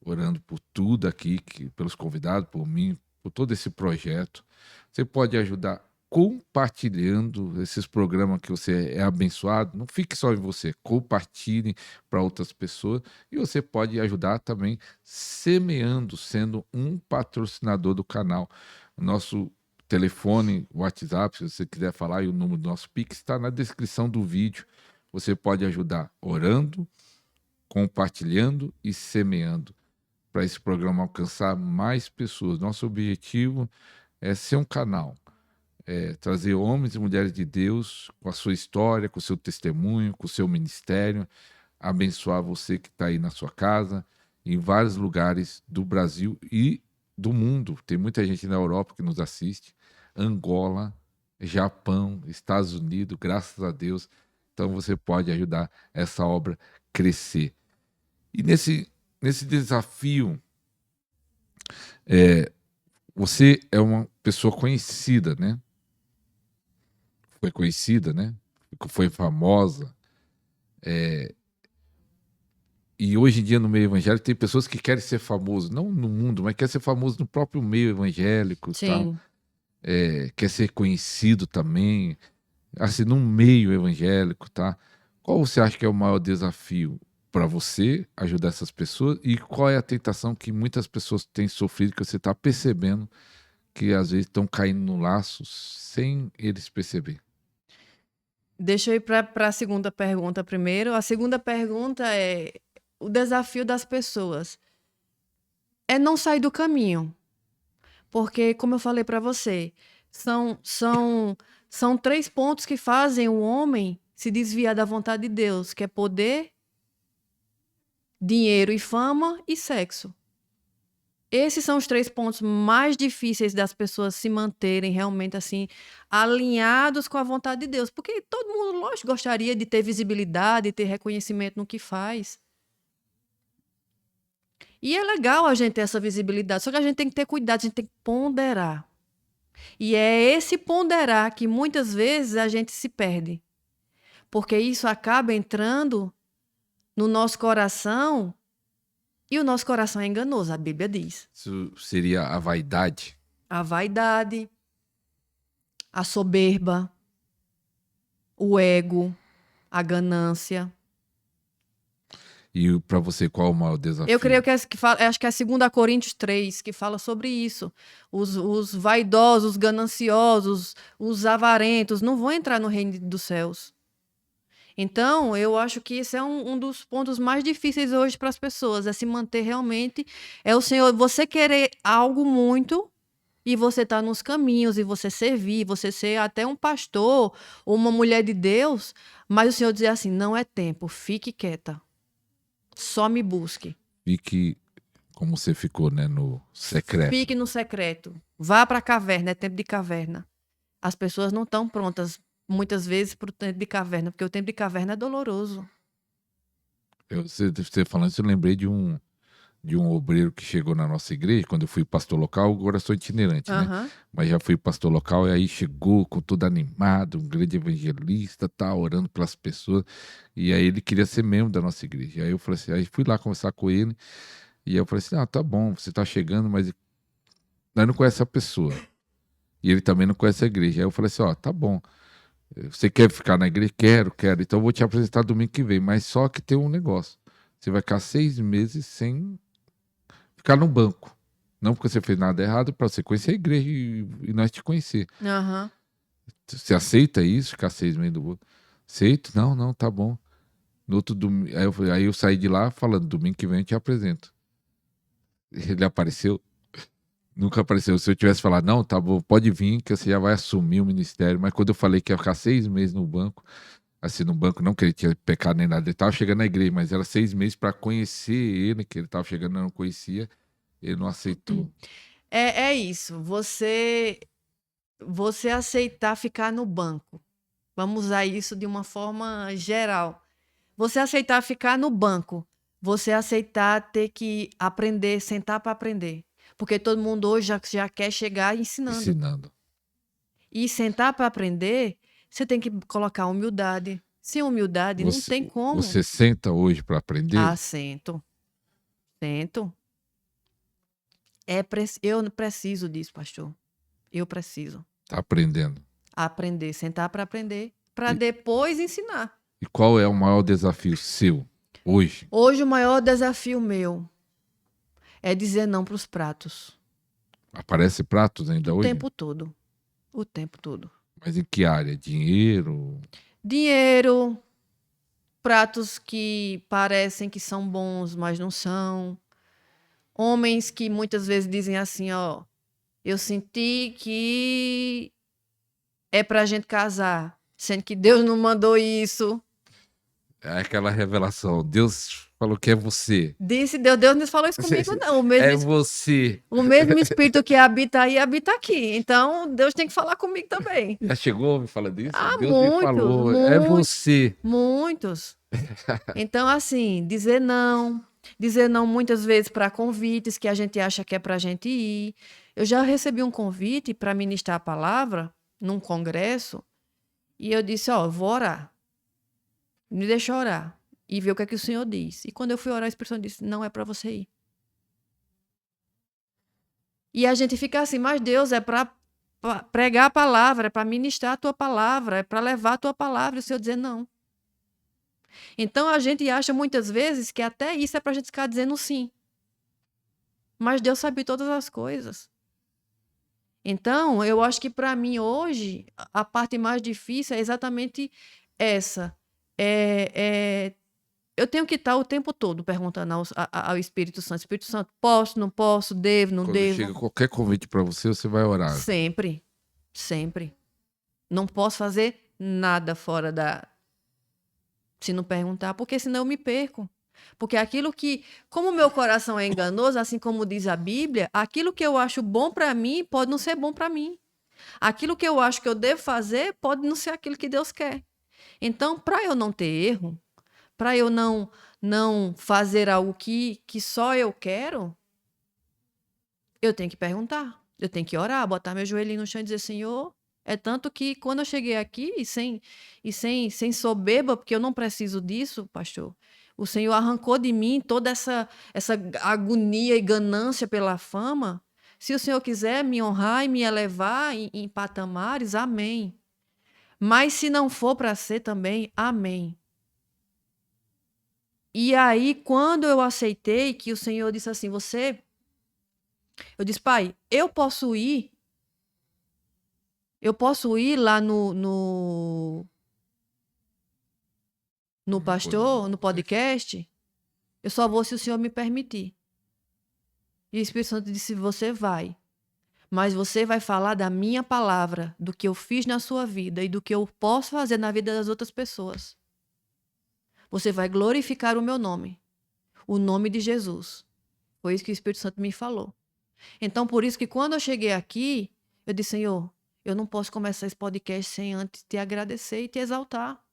orando por tudo aqui, pelos convidados, por mim, por todo esse projeto. Você pode ajudar compartilhando esses programas que você é abençoado. Não fique só em você, compartilhe para outras pessoas. E você pode ajudar também semeando, sendo um patrocinador do canal. Nosso telefone, WhatsApp, se você quiser falar, e o número do nosso Pix está na descrição do vídeo. Você pode ajudar orando, compartilhando e semeando para esse programa alcançar mais pessoas. Nosso objetivo é ser um canal, trazer homens e mulheres de Deus com a sua história, com o seu testemunho, com o seu ministério, abençoar você que está aí na sua casa, em vários lugares do Brasil e do mundo. Tem muita gente na Europa que nos assiste, Angola, Japão, Estados Unidos, graças a Deus. Então você pode ajudar essa obra a crescer. E nesse desafio, você é uma pessoa conhecida, né? Foi conhecida, né? Foi famosa. E hoje em dia no meio evangélico tem pessoas que querem ser famosos, não no mundo, mas quer ser famoso no próprio meio evangélico, tá? Sim. Quer ser conhecido também, assim, no meio evangélico, tá? Qual você acha que é o maior desafio para você ajudar essas pessoas e qual é a tentação que muitas pessoas têm sofrido que você está percebendo que às vezes estão caindo no laço sem eles perceber? Deixa eu ir para a segunda pergunta primeiro. A segunda pergunta é: o desafio das pessoas é não sair do caminho. Porque, como eu falei para você, são 3 pontos que fazem o homem se desviar da vontade de Deus, que é poder, dinheiro e fama e sexo. Esses são os 3 pontos mais difíceis das pessoas se manterem realmente assim alinhados com a vontade de Deus, porque todo mundo, lógico, gostaria de ter visibilidade, ter reconhecimento no que faz. E é legal a gente ter essa visibilidade, só que a gente tem que ter cuidado, a gente tem que ponderar. E é esse ponderar que muitas vezes a gente se perde. Porque isso acaba entrando no nosso coração e o nosso coração é enganoso, a Bíblia diz. Isso seria a vaidade? A vaidade, a soberba, o ego, a ganância. E para você, qual é o maior desafio? Eu creio que acho que é 2 Coríntios 3 que fala sobre isso. Os vaidosos, os gananciosos, os avarentos não vão entrar no reino dos céus. Então, eu acho que esse é um dos pontos mais difíceis hoje para as pessoas, é se manter realmente. É o Senhor, você querer algo muito e você estar nos caminhos e você servir, você ser até um pastor ou uma mulher de Deus, mas o Senhor dizer assim: não é tempo, fique quieta, só me busque. Fique como você ficou, né, no secreto. Fique no secreto, vá para a caverna, é tempo de caverna. As pessoas não estão prontas muitas vezes para o tempo de caverna, porque o tempo de caverna é doloroso. Você falando isso, eu lembrei de um obreiro que chegou na nossa igreja, quando eu fui pastor local, agora sou itinerante, né? Aham. Mas já fui pastor local e aí chegou com todo animado, um grande evangelista, tá orando pelas pessoas. E aí ele queria ser membro da nossa igreja. Aí eu falei assim, aí fui lá conversar com ele e aí eu falei assim, tá bom, você tá chegando, mas nós não conhece a pessoa. E ele também não conhece a igreja. Aí eu falei assim, tá bom. Você quer ficar na igreja? Quero. Então eu vou te apresentar domingo que vem. Mas só que tem um negócio. Você vai ficar 6 meses sem ficar no banco. Não porque você fez nada errado, para você conhecer a igreja e nós te conhecer. Aham. Você aceita isso, ficar 6 meses no banco? Aceito? Não, tá bom. No outro domingo, aí eu saí de lá falando, domingo que vem eu te apresento. Ele apareceu? Nunca apareceu. Se eu tivesse falado, não, tá bom, pode vir, que você já vai assumir o ministério. Mas quando eu falei que ia ficar 6 meses no banco, assim, no banco, não que ele tinha pecado nem nada, ele estava chegando na igreja, mas era 6 meses para conhecer ele, que ele estava chegando e não conhecia, ele não aceitou. É isso. Você aceitar ficar no banco. Vamos usar isso de uma forma geral. Você aceitar ficar no banco. Você aceitar ter que aprender, sentar para aprender. Porque todo mundo hoje já quer chegar ensinando. E sentar para aprender, você tem que colocar humildade. Sem humildade, não tem como. Você senta hoje para aprender? Sento. Sento. Eu preciso disso, pastor. Eu preciso. Tá aprendendo. Aprender, sentar para aprender, para depois ensinar. E qual é o maior desafio seu hoje? Hoje o maior desafio meu é dizer não para os pratos. Aparece pratos ainda hoje? O tempo todo. O tempo todo. Mas em que área? Dinheiro? Dinheiro, pratos que parecem que são bons, mas não são. Homens que muitas vezes dizem assim, eu senti que é pra gente casar, sendo que Deus não mandou isso. É aquela revelação, Deus falou que é você. Disse Deus não falou isso comigo, não. Você. O mesmo Espírito que habita aí, habita aqui. Então, Deus tem que falar comigo também. Já chegou me falando disso? Deus muitos, me falou, é você. Muitos. Então, assim, dizer não. Dizer não muitas vezes para convites que a gente acha que é para a gente ir. Eu já recebi um convite para ministrar a palavra num congresso e eu disse, ó, vou orar. Me deixa orar e ver o que é que o Senhor diz. E quando eu fui orar, a Espírito Santo disse, não é para você ir. E a gente fica assim, mas Deus é para pregar a palavra, é para ministrar a tua palavra, é para levar a tua palavra. E o Senhor dizer não. Então a gente acha muitas vezes que até isso é para a gente ficar dizendo sim. Mas Deus sabe todas as coisas. Então, eu acho que para mim hoje, a parte mais difícil é exatamente essa. Eu tenho que estar o tempo todo perguntando ao Espírito Santo. Espírito Santo, posso, não posso, devo, não Quando devo? chega qualquer convite para você, você vai orar. Sempre, sempre. Não posso fazer nada fora da... Se não perguntar, porque senão eu me perco. Porque aquilo que... Como o meu coração é enganoso, assim como diz a Bíblia, aquilo que eu acho bom para mim pode não ser bom para mim. Aquilo que eu acho que eu devo fazer pode não ser aquilo que Deus quer. Então, para eu não ter erro, para eu não fazer algo que só eu quero, eu tenho que perguntar. Eu tenho que orar, botar meu joelhinho no chão e dizer, Senhor, é tanto que quando eu cheguei aqui, sem soberba, porque eu não preciso disso, pastor, o Senhor arrancou de mim toda essa agonia e ganância pela fama. Se o Senhor quiser me honrar e me elevar em patamares, amém. Mas se não for para ser também, amém. E aí, quando eu aceitei que o Senhor disse assim, eu disse, pai, eu posso ir lá no pastor, no podcast, eu só vou se o Senhor me permitir. E o Espírito Santo disse, você vai. Mas você vai falar da minha palavra, do que eu fiz na sua vida e do que eu posso fazer na vida das outras pessoas. Você vai glorificar o meu nome, o nome de Jesus. Foi isso que o Espírito Santo me falou. Então, por isso que quando eu cheguei aqui, eu disse, Senhor, eu não posso começar esse podcast sem antes te agradecer e te exaltar.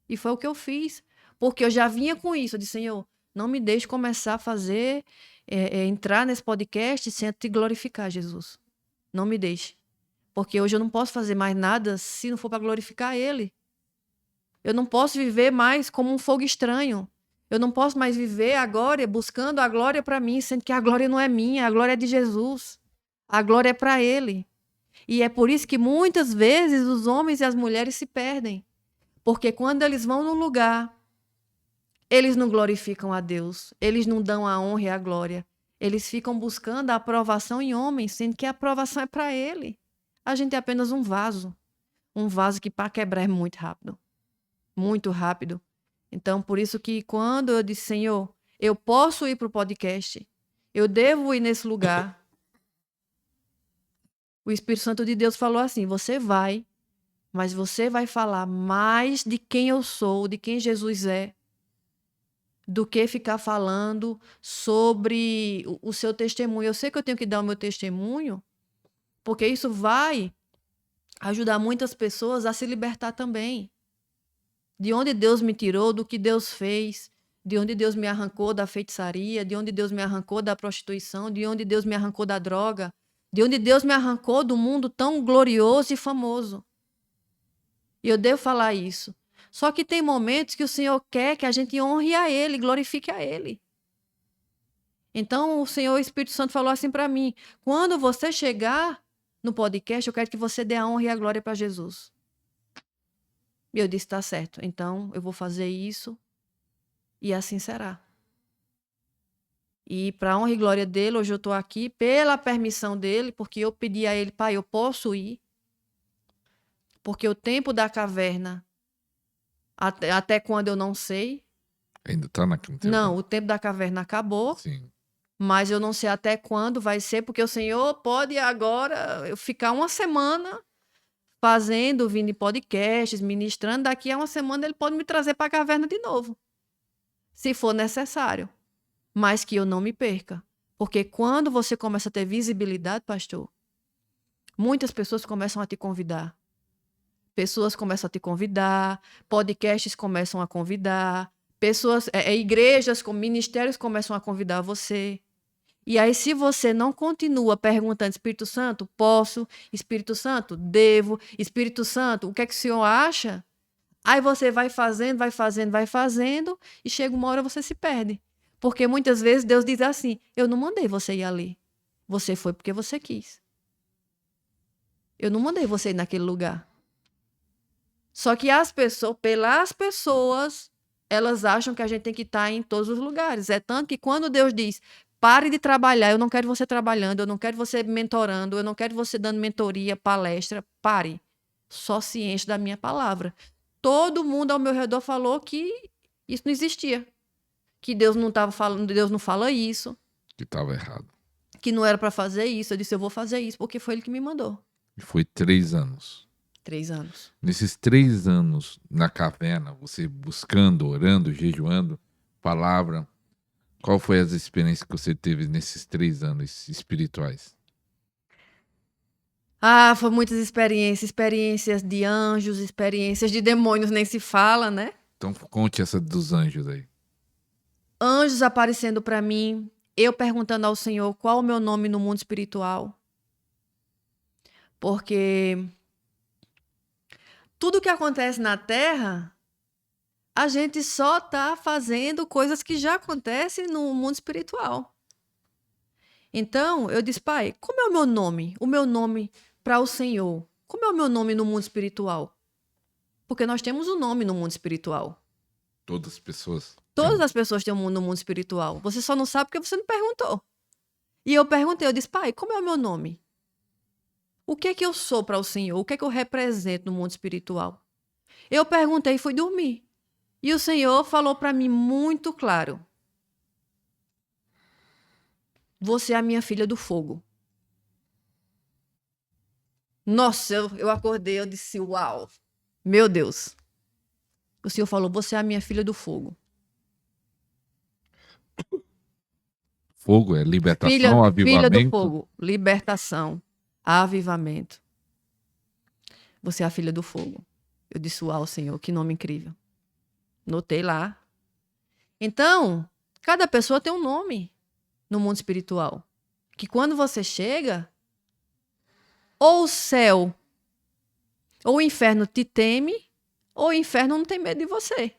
E foi o que eu fiz. Porque eu já vinha com isso. Eu disse, Senhor, não me deixe começar a fazer, entrar nesse podcast sem te glorificar, Jesus. Não me deixe. Porque hoje eu não posso fazer mais nada se não for para glorificar Ele. Eu não posso viver mais como um fogo estranho. Eu não posso mais viver a glória, buscando a glória para mim, sendo que a glória não é minha, a glória é de Jesus. A glória é para Ele. E é por isso que muitas vezes os homens e as mulheres se perdem. Porque quando eles vão num lugar, eles não glorificam a Deus, eles não dão a honra e a glória. Eles ficam buscando a aprovação em homens, sendo que a aprovação é para Ele. A gente é apenas um vaso que para quebrar é muito rápido. Muito rápido. Então, por isso que quando eu disse, Senhor, eu posso ir para o podcast, eu devo ir nesse lugar, o Espírito Santo de Deus falou assim, você vai, mas você vai falar mais de quem eu sou, de quem Jesus é, do que ficar falando sobre o seu testemunho. Eu sei que eu tenho que dar o meu testemunho, porque isso vai ajudar muitas pessoas a se libertar também. De onde Deus me tirou, do que Deus fez, de onde Deus me arrancou da feitiçaria, de onde Deus me arrancou da prostituição, de onde Deus me arrancou da droga, de onde Deus me arrancou do mundo tão glorioso e famoso. E eu devo falar isso. Só que tem momentos que o Senhor quer que a gente honre a Ele, glorifique a Ele. Então, o Senhor, o Espírito Santo falou assim para mim, quando você chegar no podcast, eu quero que você dê a honra e a glória para Jesus. E eu disse, tá certo, então eu vou fazer isso e assim será. E para a honra e glória dele, hoje eu estou aqui pela permissão dele, porque eu pedi a ele, pai, eu posso ir? Porque o tempo da caverna, até quando eu não sei. Ainda tá naquele tempo? Não, o tempo da caverna acabou. Sim. Mas eu não sei até quando vai ser, porque o Senhor pode agora eu ficar uma semana vindo em podcasts, ministrando, daqui a uma semana ele pode me trazer para a caverna de novo, se for necessário. Mas que eu não me perca. Porque quando você começa a ter visibilidade, pastor, muitas pessoas começam a te convidar. Pessoas começam a te convidar, podcasts começam a convidar, Pessoas, igrejas, com ministérios começam a convidar você. E aí, se você não continua perguntando, Espírito Santo, posso? Espírito Santo, devo? Espírito Santo, o que é que o senhor acha? Aí você vai fazendo, vai fazendo, vai fazendo, e chega uma hora você se perde. Porque muitas vezes Deus diz assim: eu não mandei você ir ali. Você foi porque você quis. Eu não mandei você ir naquele lugar. Só que pelas pessoas, elas acham que a gente tem que estar em todos os lugares. É tanto que quando Deus diz, pare de trabalhar, eu não quero você trabalhando, eu não quero você mentorando, eu não quero você dando mentoria, palestra, pare. Só se enche da minha palavra. Todo mundo ao meu redor falou que isso não existia. Que Deus não estava falando, Deus não fala isso. Que estava errado. Que não era para fazer isso. Eu disse, eu vou fazer isso, porque foi ele que me mandou. E foi 3 anos. 3 anos. Nesses 3 anos na caverna, você buscando, orando, jejuando, palavra, qual foi as experiências que você teve nesses 3 anos espirituais? Ah, foram muitas experiências. Experiências de anjos, experiências de demônios, nem se fala, né? Então conte essa dos anjos aí. Anjos aparecendo para mim, eu perguntando ao Senhor qual o meu nome no mundo espiritual. Porque tudo que acontece na Terra, a gente só está fazendo coisas que já acontecem no mundo espiritual. Então, eu disse, Pai, como é o meu nome? O meu nome para o Senhor. Como é o meu nome no mundo espiritual? Porque nós temos um nome no mundo espiritual. Todas as pessoas. Todas as pessoas têm um nome no mundo espiritual. Você só não sabe porque você não perguntou. E eu perguntei, eu disse, Pai, como é o meu nome? O que é que eu sou para o Senhor? O que é que eu represento no mundo espiritual? Eu perguntei e fui dormir. E o Senhor falou para mim muito claro. Você é a minha filha do fogo. Nossa, eu acordei, eu disse, uau, meu Deus. O Senhor falou, você é a minha filha do fogo. Fogo é libertação, Filha avivamento. do fogo, libertação, avivamento. Você é a filha do fogo. Eu disse, uau, Senhor, que nome incrível. Notei lá. Então, cada pessoa tem um nome no mundo espiritual. Que quando você chega, ou o céu, ou o inferno te teme, ou o inferno não tem medo de você.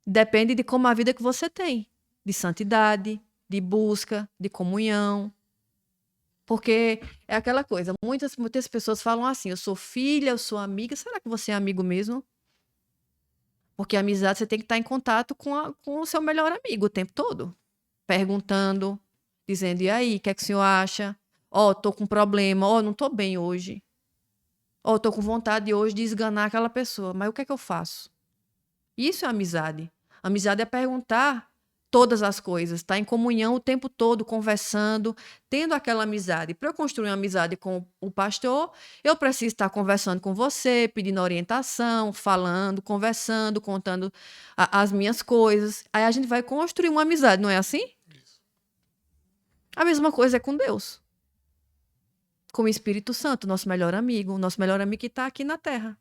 Depende de como a vida que você tem. De santidade, de busca, de comunhão. Porque é aquela coisa, muitas pessoas falam assim, eu sou filha, eu sou amiga. Será que você é amigo mesmo? Porque a amizade você tem que estar em contato com o seu melhor amigo o tempo todo. Perguntando, dizendo, e aí, o que é que o senhor acha? Ó, tô com problema, ó, não tô bem hoje. Ó, tô com vontade hoje de esganar aquela pessoa, mas o que é que eu faço? Isso é amizade. Amizade é perguntar todas as coisas, estar em comunhão o tempo todo, conversando, tendo aquela amizade. Para eu construir uma amizade com o pastor, eu preciso estar conversando com você, pedindo orientação, falando, conversando, contando as minhas coisas. Aí a gente vai construir uma amizade, não é assim? A mesma coisa é com Deus. Com o Espírito Santo, nosso melhor amigo que está aqui na Terra.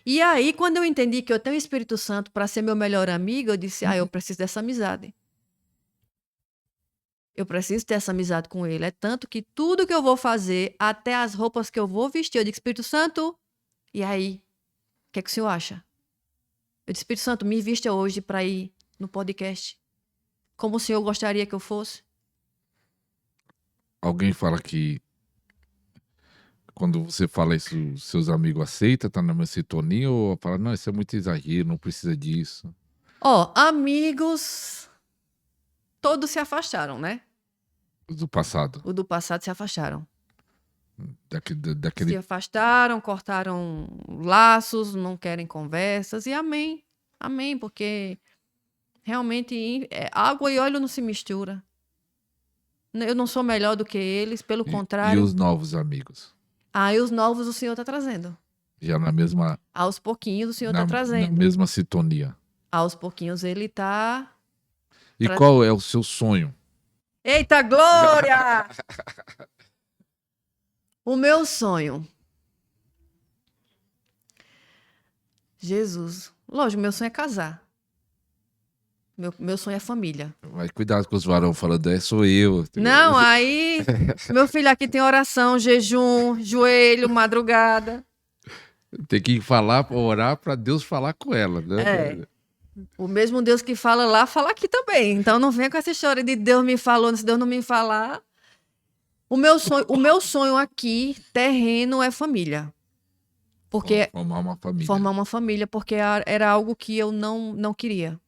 E aí, quando eu entendi que eu tenho o Espírito Santo para ser meu melhor amigo, eu disse, eu preciso dessa amizade. Eu preciso ter essa amizade com ele. É tanto que tudo que eu vou fazer, até as roupas que eu vou vestir, eu digo, Espírito Santo, e aí? O que é que o senhor acha? Eu disse, Espírito Santo, me vista hoje para ir no podcast. Como o senhor gostaria que eu fosse? Alguém fala que quando você fala isso, seus amigos aceitam, tá na mesma sintonia, ou fala, não, isso é muito exagero, não precisa disso. Amigos, todos se afastaram, né? Do passado. O do passado se afastaram. Daquele... Se afastaram, cortaram laços, não querem conversas, e amém. Amém, porque realmente água e óleo não se mistura. Eu não sou melhor do que eles, pelo contrário. E os novos amigos? E os novos o Senhor está trazendo. Já na mesma... Aos pouquinhos o Senhor está trazendo. Na mesma sintonia. Aos pouquinhos ele está... E qual é o seu sonho? Eita glória! O meu sonho. Jesus, Lógico, meu sonho é casar. Meu sonho é família. Mas cuidado com os varão falando, sou eu. Não, aí, meu filho, aqui tem oração, jejum, joelho, madrugada. Tem que falar, orar para Deus falar com ela, né? É. O mesmo Deus que fala lá, fala aqui também. Então não venha com essa história de Deus me falou, se Deus não me falar. O meu sonho aqui, terreno, é família. Porque Formar uma família. formar uma família, porque era algo que eu não queria.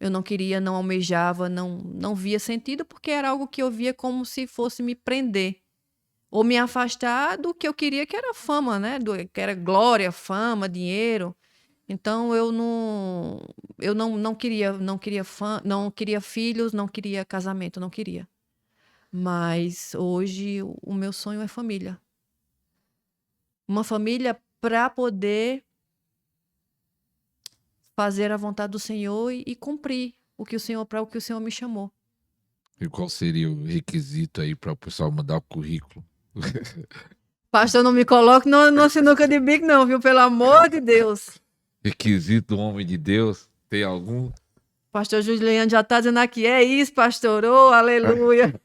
Eu não queria, não almejava, não via sentido, porque era algo que eu via como se fosse me prender. Ou me afastar do que eu queria, que era fama, né? Que era glória, fama, dinheiro. Então eu não queria, não queria filhos, não queria casamento, não queria. Mas hoje o meu sonho é família. Uma família para poder fazer a vontade do Senhor e cumprir para o que o Senhor me chamou. E qual seria o requisito aí para o pessoal mandar o currículo? Pastor, não me coloque no sinuca de bico, não, viu? Pelo amor de Deus. Requisito do homem de Deus? Tem algum? Pastor Juliano já está dizendo aqui, é isso, pastor, oh, aleluia.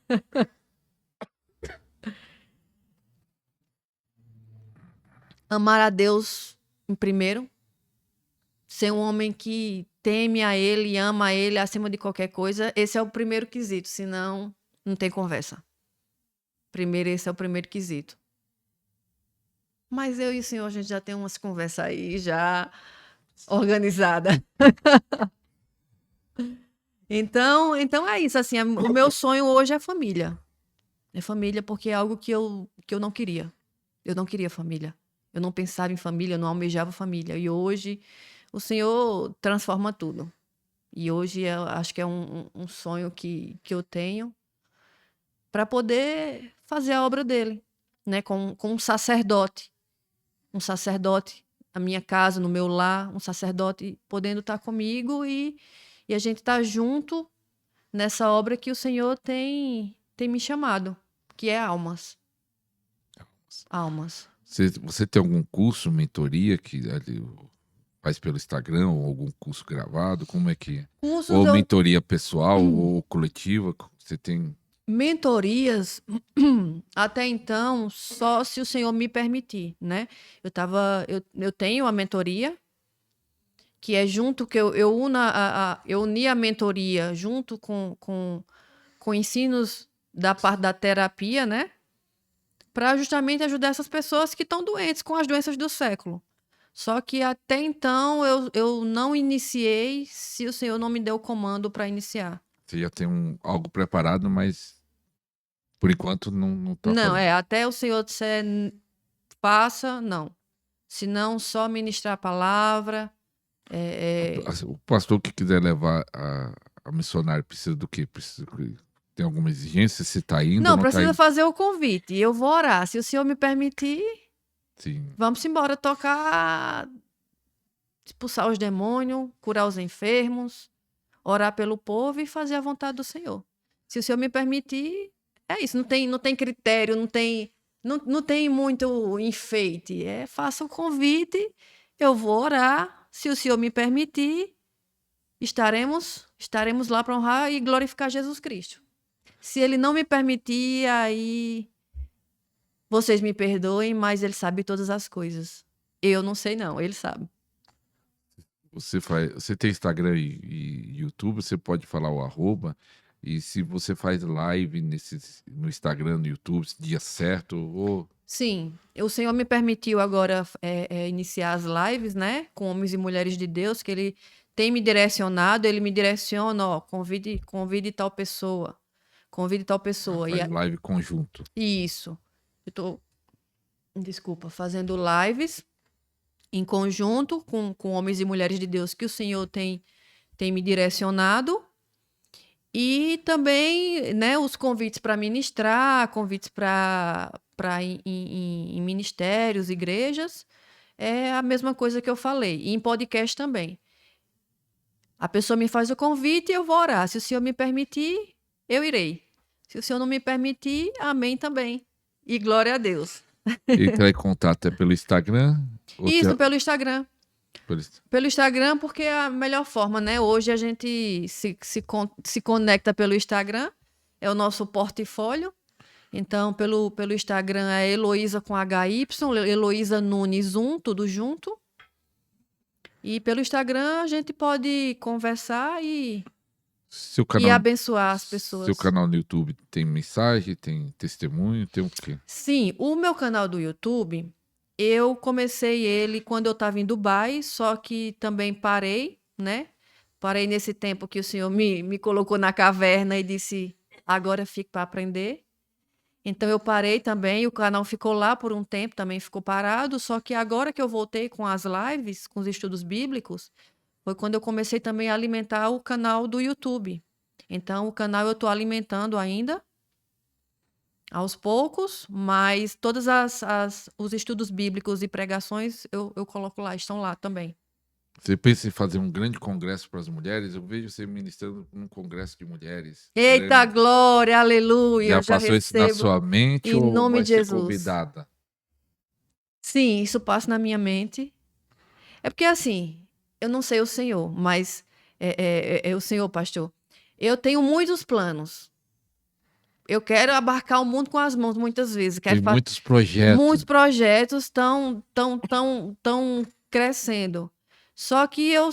Amar a Deus em primeiro, ser um homem que teme a Ele e ama a Ele acima de qualquer coisa, esse é o primeiro quesito, senão não tem conversa. Esse é o primeiro quesito. Mas eu e o Senhor, a gente já tem umas conversas aí, já organizada. Então é isso, assim, o meu sonho hoje é família. É família porque é algo que eu não queria. Eu não queria família. Eu não pensava em família, eu não almejava família. E hoje o Senhor transforma tudo. E hoje eu acho que é um sonho que eu tenho para poder fazer a obra dele, né? Com um sacerdote. Um sacerdote na minha casa, no meu lar, um sacerdote podendo estar comigo e a gente estar junto nessa obra que o Senhor tem me chamado, que é almas. Almas. Você tem algum curso, mentoria que ali faz pelo Instagram ou algum curso gravado? Como é que é? Cursos Ou mentoria pessoal ou coletiva? Você tem? Mentorias, até então, só se o Senhor me permitir, né? Eu tenho a mentoria, que é junto que eu uni a mentoria junto com ensinos da parte da terapia, né? Para justamente ajudar essas pessoas que estão doentes com as doenças do século. Só que até então eu não iniciei se o Senhor não me deu o comando para iniciar. Você já tem algo preparado, mas por enquanto não tá Não, fazendo. até o Senhor disser faça, não. Se não, só ministrar a palavra. O pastor que quiser levar a missionária precisa do quê? Tem alguma exigência? Se tá indo ou Não, não tá precisa indo? fazer o convite. Eu vou orar. Se o Senhor me permitir, Sim. vamos embora tocar, expulsar os demônios, curar os enfermos, orar pelo povo e fazer a vontade do Senhor. Se o Senhor me permitir, é isso. Não tem critério, não tem muito enfeite. Faça o convite, eu vou orar. Se o Senhor me permitir, estaremos lá para honrar e glorificar Jesus Cristo. Se Ele não me permitir, aí vocês me perdoem, mas Ele sabe todas as coisas. Eu não sei não, Ele sabe. Você tem Instagram e YouTube, você pode falar o arroba. E se você faz live no Instagram, no YouTube, dia certo, ou Sim, o Senhor me permitiu agora iniciar as lives, né? Com homens e mulheres de Deus, que Ele tem me direcionado, Ele me direciona, ó, convide tal pessoa. Convide tal pessoa. faz live conjunto. Isso. Eu tô, desculpa, fazendo lives em conjunto com homens e mulheres de Deus que o Senhor tem me direcionado. E também, né, os convites para ministrar, convites para em ministérios, igrejas, é a mesma coisa que eu falei. E em podcast também. A pessoa me faz o convite e eu vou orar. Se o Senhor me permitir, eu irei. Se o Senhor não me permitir, amém também. E glória a Deus. Entrar em contato é pelo Instagram? Isso, pelo Instagram. Pelo Instagram, porque é a melhor forma, né? Hoje a gente se conecta pelo Instagram, é o nosso portfólio. Então, pelo Instagram é Heloísa com HY, Heloísa Nunes 1, tudo junto. E pelo Instagram a gente pode conversar e abençoar as pessoas. Seu canal no YouTube tem mensagem, tem testemunho, tem o quê? Sim, o meu canal do YouTube, eu comecei ele quando eu estava em Dubai, só que também parei, né? Parei nesse tempo que o senhor me colocou na caverna e disse, agora fique para aprender. Então eu parei também, o canal ficou lá por um tempo, também ficou parado, só que agora que eu voltei com as lives, com os estudos bíblicos, foi quando eu comecei também a alimentar o canal do YouTube. Então o canal eu estou alimentando ainda, aos poucos, mas todos os estudos bíblicos e pregações eu coloco lá, estão lá também. Você pensa em fazer um grande congresso para as mulheres? Eu vejo você ministrando num congresso de mulheres. Eita glória, aleluia, Já eu já passou isso na recebo sua mente em ou nome vai de ser Jesus. convidada? Sim, isso passa na minha mente. É porque assim, eu não sei o Senhor, mas é o Senhor, pastor. Eu tenho muitos planos. Eu quero abarcar o mundo com as mãos muitas vezes. Quero Tem muitos projetos. Muitos projetos estão crescendo. Só que eu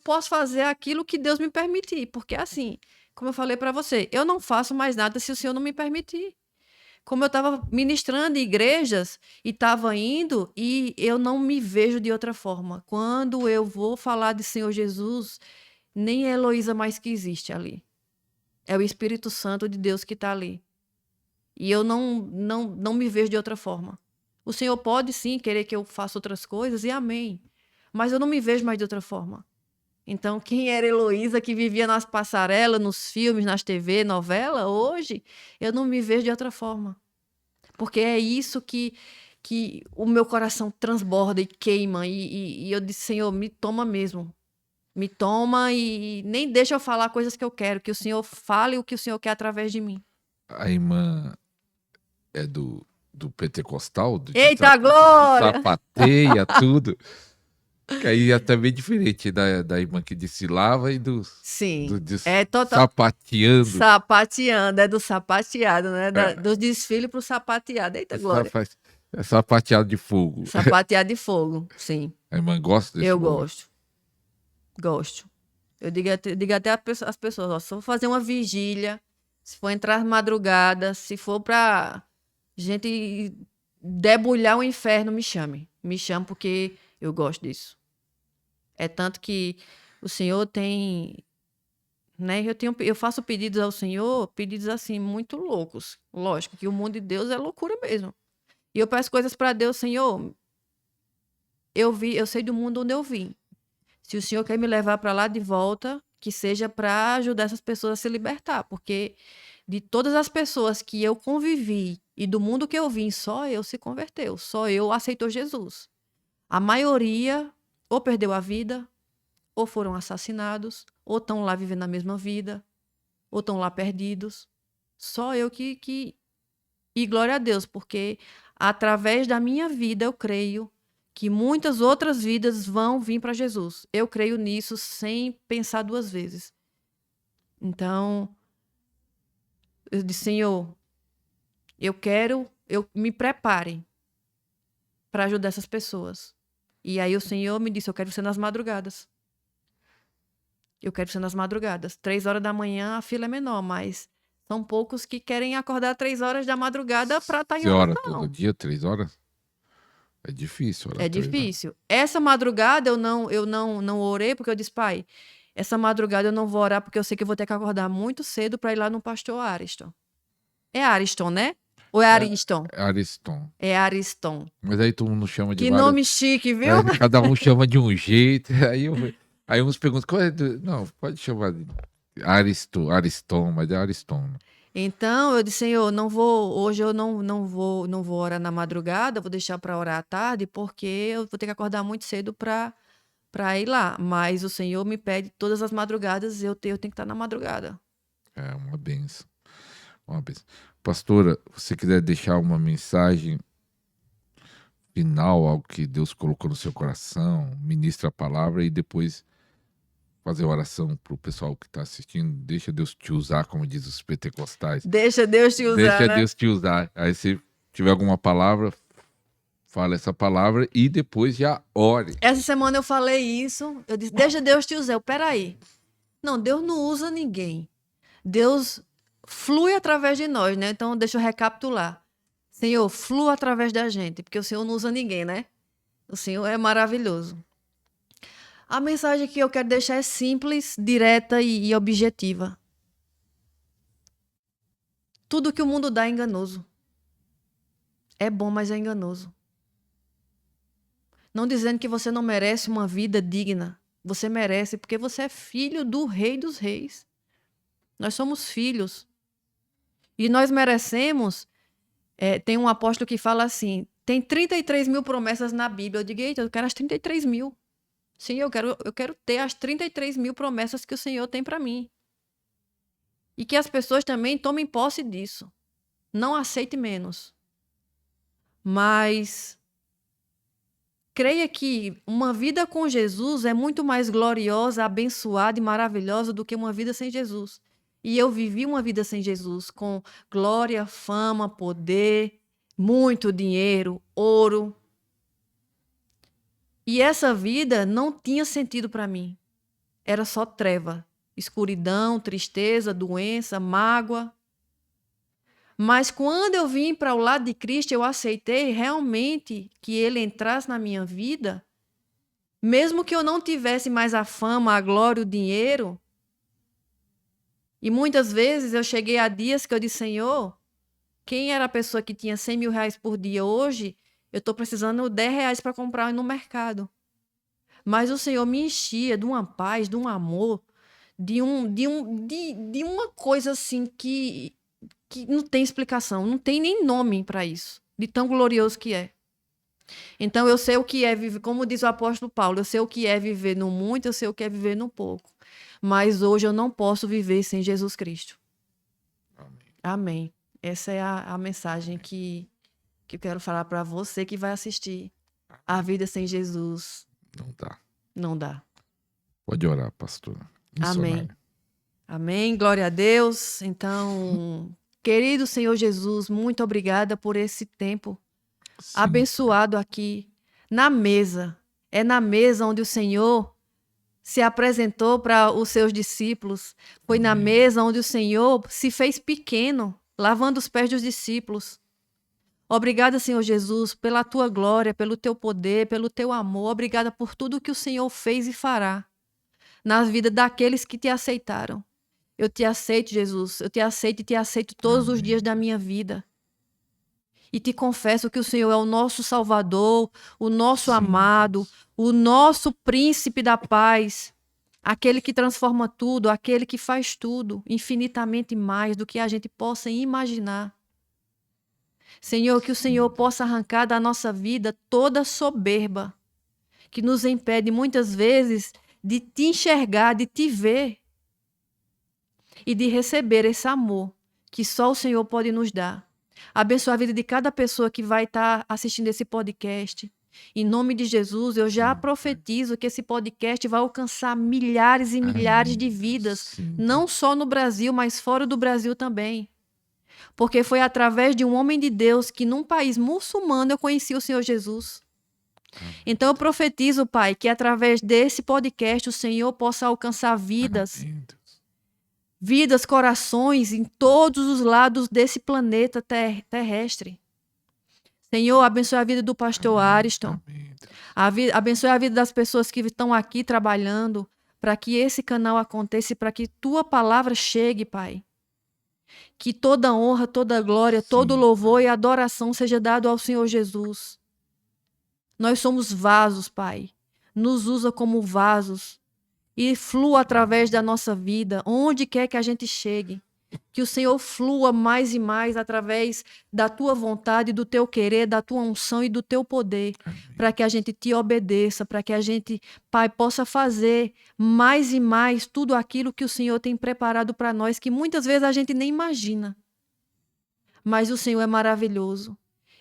posso fazer aquilo que Deus me permitir. Porque assim, como eu falei para você, eu não faço mais nada se o Senhor não me permitir. Como eu estava ministrando em igrejas e estava indo, e eu não me vejo de outra forma. Quando eu vou falar de Senhor Jesus, nem a Heloísa mais que existe ali. É o Espírito Santo de Deus que está ali. E eu não me vejo de outra forma. O Senhor pode sim querer que eu faça outras coisas, e amém. Mas eu não me vejo mais de outra forma. Então, quem era Heloísa que vivia nas passarelas, nos filmes, nas TV, novela, hoje, eu não me vejo de outra forma. Porque é isso que o meu coração transborda e queima. E eu disse, Senhor, me toma mesmo. Me toma e nem deixa eu falar coisas que eu quero. Que o Senhor fale o que o Senhor quer através de mim. A irmã é do pentecostal? Eita, glória! Sapateia, tudo. Que aí é também diferente da irmã que desfilava e Sim, sapateando. Sapateando, é do sapateado, né? Do desfile pro sapateado. Eita, glória. É sapateado de fogo. Sapateado de fogo, sim. A irmã gosta desse Eu momento? Gosto. Eu digo até às pessoas, ó, se for fazer uma vigília, se for entrar madrugada, se for pra gente debulhar o inferno, me chame. Me chame porque eu gosto disso. É tanto que o Senhor tem, né? Eu faço pedidos ao Senhor, pedidos assim, muito loucos. Lógico que o mundo de Deus é loucura mesmo. E eu peço coisas para Deus, Senhor. Eu sei do mundo onde eu vim. Se o Senhor quer me levar para lá de volta, que seja para ajudar essas pessoas a se libertar. Porque de todas as pessoas que eu convivi e do mundo que eu vim, só eu se converteu. Só eu aceitou Jesus. A maioria ou perdeu a vida, ou foram assassinados, ou estão lá vivendo a mesma vida, ou estão lá perdidos. Só eu que... E glória a Deus, porque através da minha vida eu creio que muitas outras vidas vão vir para Jesus. Eu creio nisso sem pensar duas vezes. Então, eu disse, Senhor, me prepare para ajudar essas pessoas. E aí o Senhor me disse, eu quero ser nas madrugadas. Eu quero ser nas madrugadas. 3 horas da manhã a fila é menor, mas são poucos que querem acordar 3 horas da madrugada para estar em oração. Todo dia, 3 horas? É difícil orar. É difícil. Essa madrugada eu não orei, porque eu disse, pai, essa madrugada eu não vou orar, porque eu sei que eu vou ter que acordar muito cedo para ir lá no pastor Ariston. É Ariston, né? Ou é Ariston? É Ariston. É Ariston. Mas aí todo mundo chama de Que nome chique, viu? Cada um chama de um jeito. Aí uns perguntam, qual é não, pode chamar de Ariston, mas é Ariston. Então, eu disse, Senhor, hoje eu não vou orar na madrugada, vou deixar para orar à tarde, porque eu vou ter que acordar muito cedo para ir lá. Mas o Senhor me pede todas as madrugadas, eu tenho que estar na madrugada. É uma benção. Uma benção. Pastora, se quiser deixar uma mensagem final, algo que Deus colocou no seu coração, ministra a palavra e depois fazer oração para o pessoal que está assistindo. Deixa Deus te usar, como diz os pentecostais. Deixa Deus te usar, Deixa né? Deus te usar. Aí se tiver alguma palavra, fala essa palavra e depois já ore. Essa semana eu falei isso, eu disse, deixa Deus te usar. Peraí. Não, Deus não usa ninguém. Deus flui através de nós, né? Então, deixa eu recapitular. Senhor, flua através da gente, porque o Senhor não usa ninguém, né? O Senhor é maravilhoso. A mensagem que eu quero deixar é simples, direta e objetiva. Tudo que o mundo dá é enganoso. É bom, mas é enganoso. Não dizendo que você não merece uma vida digna. Você merece, porque você é filho do Rei dos Reis. Nós somos filhos. E nós merecemos. Tem um apóstolo que fala assim: tem 33 mil promessas na Bíblia. Eu digo, eita, eu quero as 33 mil. Sim, eu quero ter as 33 mil promessas que o Senhor tem para mim. E que as pessoas também tomem posse disso. Não aceite menos. Mas creia que uma vida com Jesus é muito mais gloriosa, abençoada e maravilhosa do que uma vida sem Jesus. E eu vivi uma vida sem Jesus, com glória, fama, poder, muito dinheiro, ouro. E essa vida não tinha sentido para mim. Era só treva, escuridão, tristeza, doença, mágoa. Mas quando eu vim para o lado de Cristo, eu aceitei realmente que Ele entrasse na minha vida, mesmo que eu não tivesse mais a fama, a glória, o dinheiro. E muitas vezes eu cheguei a dias que eu disse, Senhor, quem era a pessoa que tinha 100 mil reais por dia hoje, eu estou precisando de 10 reais para comprar no mercado. Mas o Senhor me enchia de uma paz, de um amor, de uma coisa assim que não tem explicação, não tem nem nome para isso, de tão glorioso que é. Então eu sei o que é viver, como diz o apóstolo Paulo, eu sei o que é viver no muito, eu sei o que é viver no pouco. Mas hoje eu não posso viver sem Jesus Cristo. Amém. Amém. Essa é a mensagem que eu quero falar para você que vai assistir. A vida sem Jesus Não dá. não dá. Pode orar, pastora. Amém. Amém. Glória a Deus. Então, querido Senhor Jesus, muito obrigada por esse tempo abençoado aqui na mesa. É na mesa onde o Senhor se apresentou para os seus discípulos. Foi na mesa onde o Senhor se fez pequeno, lavando os pés dos discípulos. Obrigada, Senhor Jesus, pela tua glória, pelo teu poder, pelo teu amor. Obrigada por tudo que o Senhor fez e fará na vida daqueles que te aceitaram. Eu te aceito, Jesus. Eu te aceito e te aceito todos os dias da minha vida. E te confesso que o Senhor é o nosso Salvador, o nosso amado, o nosso príncipe da paz, aquele que transforma tudo, aquele que faz tudo, infinitamente mais do que a gente possa imaginar. Senhor, que o Senhor possa arrancar da nossa vida toda soberba que nos impede muitas vezes de te enxergar, de te ver e de receber esse amor que só o Senhor pode nos dar. Abençoa a vida de cada pessoa que vai estar assistindo esse podcast. Em nome de Jesus, eu já profetizo que esse podcast vai alcançar milhares e milhares de vidas, não só no Brasil, mas fora do Brasil também. Porque foi através de um homem de Deus que num país muçulmano eu conheci o Senhor Jesus. Então eu profetizo, Pai, que através desse podcast o Senhor possa alcançar vidas, corações em todos os lados desse planeta terrestre. Senhor, abençoe a vida do pastor Ariston. Abençoe a vida das pessoas que estão aqui trabalhando para que esse canal aconteça e para que tua palavra chegue, Pai. Que toda honra, toda glória, todo louvor e adoração seja dado ao Senhor Jesus. Nós somos vasos, Pai. Nos usa como vasos e flua através da nossa vida, onde quer que a gente chegue. Que o Senhor flua mais e mais através da tua vontade, do teu querer, da tua unção e do teu poder, para que a gente te obedeça, para que a gente, Pai, possa fazer mais e mais tudo aquilo que o Senhor tem preparado para nós, que muitas vezes a gente nem imagina. Mas o Senhor é maravilhoso.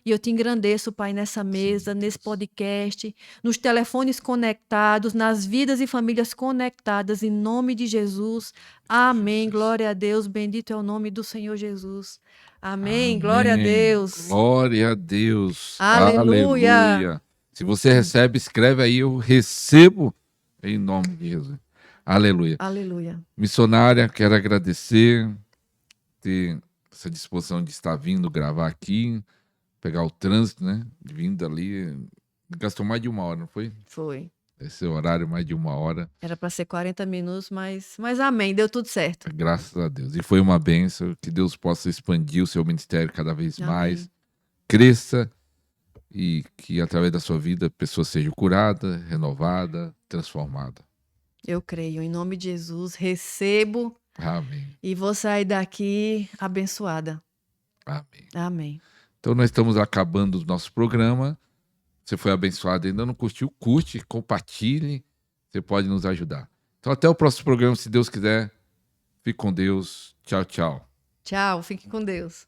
E eu te engrandeço, Pai, nessa mesa, nesse podcast, nos telefones conectados, nas vidas e famílias conectadas, em nome de Jesus. Amém. Glória a Deus. Bendito é o nome do Senhor Jesus. Amém. Glória a Amém. Deus. Glória a Deus. Aleluia. Aleluia. Se você recebe, escreve aí, eu recebo em nome de Jesus. Aleluia. Aleluia. Missionária, quero agradecer ter essa disposição de estar vindo gravar aqui, pegar o trânsito, né? Vindo ali. Gastou mais de 1 hora, não foi? Foi. Esse horário, mais de 1 hora. Era para ser 40 minutos, mas amém, deu tudo certo. Graças a Deus. E foi uma bênção. Que Deus possa expandir o seu ministério cada vez Amém. mais. Cresça e que através da sua vida a pessoa seja curada, renovada, transformada. Eu creio, em nome de Jesus, recebo Amém. e vou sair daqui abençoada. Amém. Amém. Então nós estamos acabando o nosso programa. Você foi abençoado, ainda não curtiu? Curte, compartilhe. Você pode nos ajudar. Então até o próximo programa, se Deus quiser. Fique com Deus. Tchau, tchau. Tchau, fique com Deus.